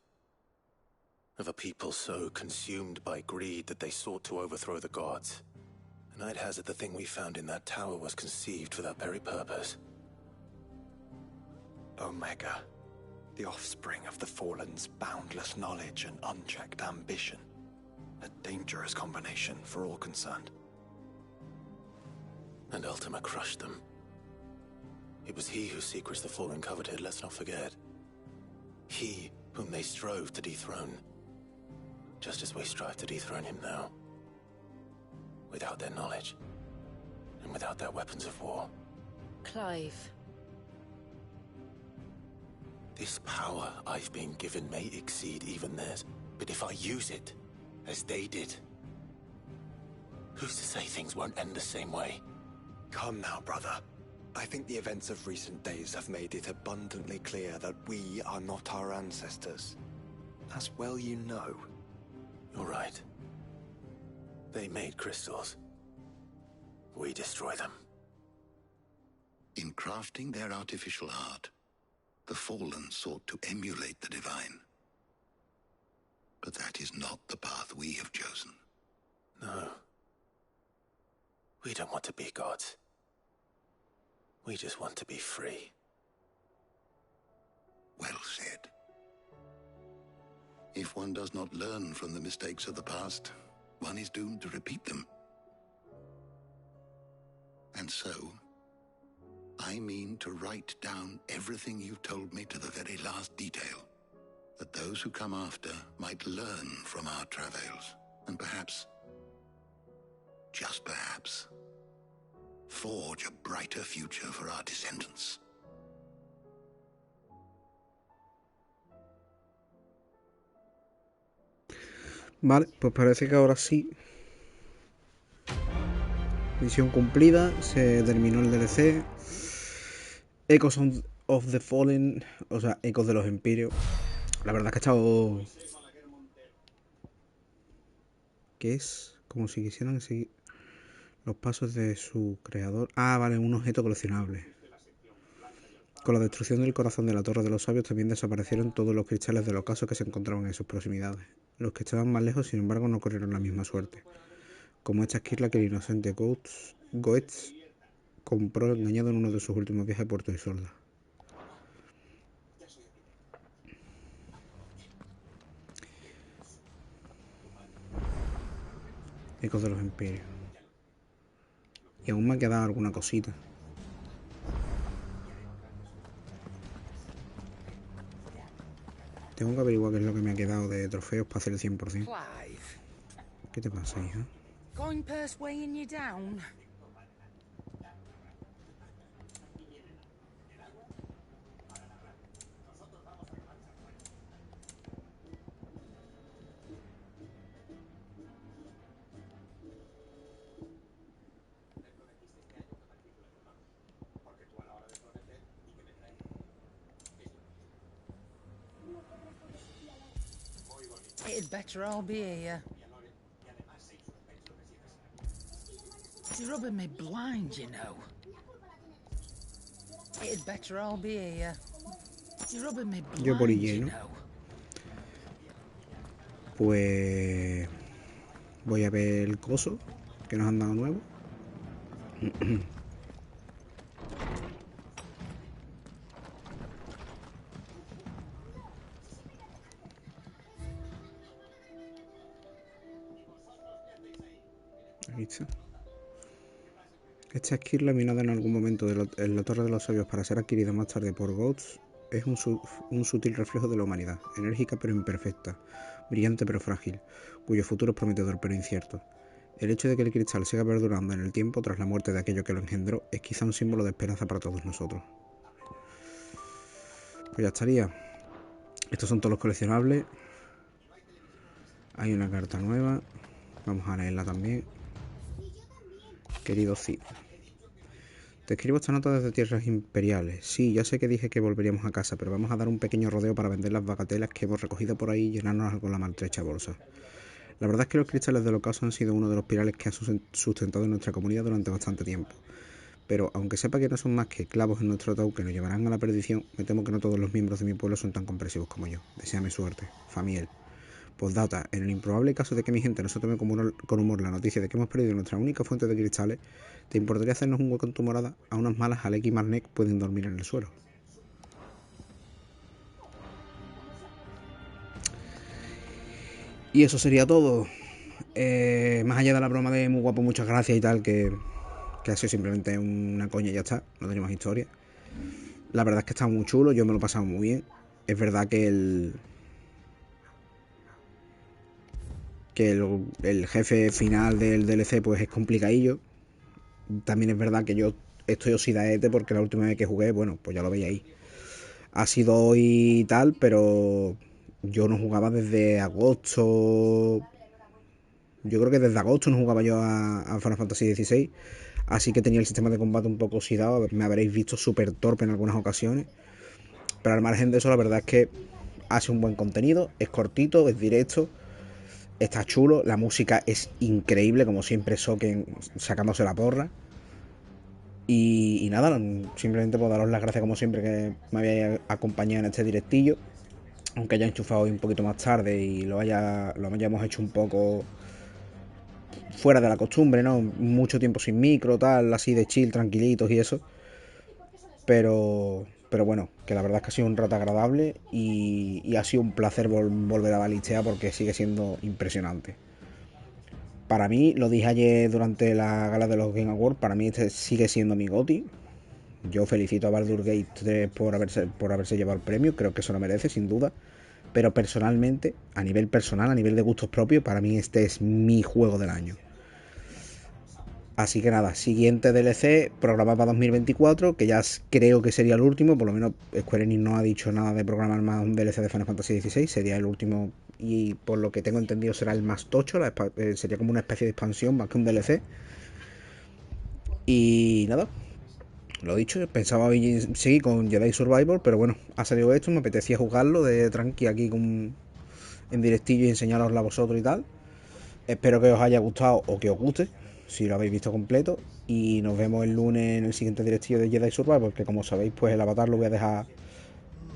Of a people so consumed by greed that they sought to overthrow the gods. And I'd hazard the thing we found in that tower was conceived for that very purpose. Omega. The offspring of the Fallen's boundless knowledge and unchecked ambition. A dangerous combination for all concerned. And Ultima crushed them. It was he whose secrets the Fallen coveted, let's not forget. He whom they strove to dethrone. Just as we strive to dethrone him now. Without their knowledge. And without their weapons of war. Clive. This power I've been given may exceed even theirs, but if I use it, as they did, who's to say things won't end the same way? Come now, brother. I think the events of recent days have made it abundantly clear that we are not our ancestors. As well you know. You're right. They made crystals. We destroy them. In crafting their artificial art, the Fallen sought to emulate the divine. But that is not the path we have chosen. No. We don't want to be gods. We just want to be free. Well said. If one does not learn from the mistakes of the past, one is doomed to repeat them. And so, I mean to write down everything you've told me to the very last detail, that those who come after might learn from our travails, and perhaps, just perhaps, forge a brighter future for our descendants. Vale, pues parece que ahora sí. Misión cumplida, se terminó el DLC. Echoes of the Fallen, o sea, Ecos de los Empíreos. La verdad es que ha estado... ¿Qué es? Como si quisieran seguir los pasos de su creador. Ah, vale, un objeto coleccionable. Con la destrucción del corazón de la Torre de los Sabios también desaparecieron todos los cristales del ocaso que se encontraban en sus proximidades. Los que estaban más lejos, sin embargo, no corrieron la misma suerte. Como esta esquirla que el inocente Goetz compró engañado en uno de sus últimos viajes a Puerto Isolda. Ecos de los Empíreos. Y aún me ha quedado alguna cosita. Tengo que averiguar qué es lo que me ha quedado de trofeos para hacer el 100%. ¿Qué te pasa, hija? Going purse weighing you down. It'd better all be here. It's rubbing me blind, you know. It'd better all be here. It's rubbing me blind, Yo por you lleno. know. Pues voy a ver el coso que nos han dado nuevo. Aquí está. Esta esquirla minada en algún momento en la Torre de los Sabios para ser adquirida más tarde por Goetz es un sutil reflejo de la humanidad, enérgica pero imperfecta, brillante pero frágil, cuyo futuro es prometedor pero incierto. El hecho de que el cristal siga perdurando en el tiempo tras la muerte de aquello que lo engendró es quizá un símbolo de esperanza para todos nosotros. Pues ya estaría. Estos son todos los coleccionables. Hay una carta nueva. Vamos a leerla también. Querido Cid, te escribo esta nota desde tierras imperiales. Sí, ya sé que dije que volveríamos a casa, pero vamos a dar un pequeño rodeo para vender las bagatelas que hemos recogido por ahí y llenarnos con la maltrecha bolsa. La verdad es que los cristales del ocaso han sido uno de los pilares que ha sustentado nuestra comunidad durante bastante tiempo. pero aunque sepa que no son más que clavos en nuestro ataúd que nos llevarán a la perdición, me temo que no todos los miembros de mi pueblo son tan comprensivos como yo. Deséame suerte, Famiel. Postdata, en el improbable caso de que mi gente no se tome con humor la noticia de que hemos perdido nuestra única fuente de cristales, ¿te importaría hacernos un hueco en tu morada? A unas malas, Alec y Marnek pueden dormir en el suelo. Y eso sería todo. Más allá de la broma de muy guapo, muchas gracias y tal, que ha sido simplemente una coña y ya está, no tiene más historia. La verdad es que está muy chulo, yo me lo he pasado muy bien. Es verdad que el jefe final del DLC pues es complicadillo. También es verdad que yo estoy oxidaete porque la última vez que jugué, bueno, pues ya lo veis ahí. Ha sido hoy tal, pero yo no jugaba desde agosto. Yo creo que desde agosto no jugaba yo a Final Fantasy XVI. Así que tenía el sistema de combate un poco oxidado. Me habréis visto súper torpe en algunas ocasiones. Pero al margen de eso, la verdad es que hace un buen contenido. Es cortito, es directo. Está chulo. La música es increíble, como siempre Soken sacándose la porra. Y nada, simplemente puedo daros las gracias como siempre que me habéis acompañado en este directillo. Aunque haya enchufado hoy un poquito más tarde y lo hayamos hecho un poco fuera de la costumbre, ¿no? Mucho tiempo sin micro, tal, así de chill, tranquilitos y eso. Pero bueno, que la verdad es que ha sido un rato agradable y ha sido un placer volver a Valisthea porque sigue siendo impresionante. Para mí, lo dije ayer durante la gala de los Game Awards, para mí este sigue siendo mi GOTY. Yo felicito a Baldur's Gate 3 por haberse llevado el premio, creo que eso lo merece, sin duda. Pero personalmente, a nivel personal, a nivel de gustos propios, para mí este es mi juego del año. Así que nada, siguiente DLC programado para 2024, que ya creo que sería el último, por lo menos Square Enix no ha dicho nada de programar más un DLC de Final Fantasy XVI, sería el último y por lo que tengo entendido será el más tocho, sería como una especie de expansión más que un DLC. Y nada, lo dicho, pensaba seguir con Jedi Survivor, pero bueno, ha salido esto, me apetecía jugarlo de tranqui aquí en directillo y enseñaroslo a vosotros y tal. Espero que os haya gustado o que os guste, si lo habéis visto completo. Y nos vemos el lunes en el siguiente directillo de Jedi Survivor, porque como sabéis, pues el avatar lo voy a dejar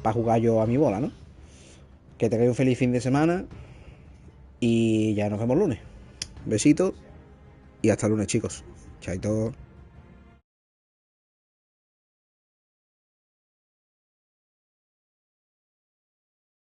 para jugar yo a mi bola, ¿no? Que tengáis un feliz fin de semana y ya nos vemos el lunes. Besitos y hasta el lunes, chicos. Chaito.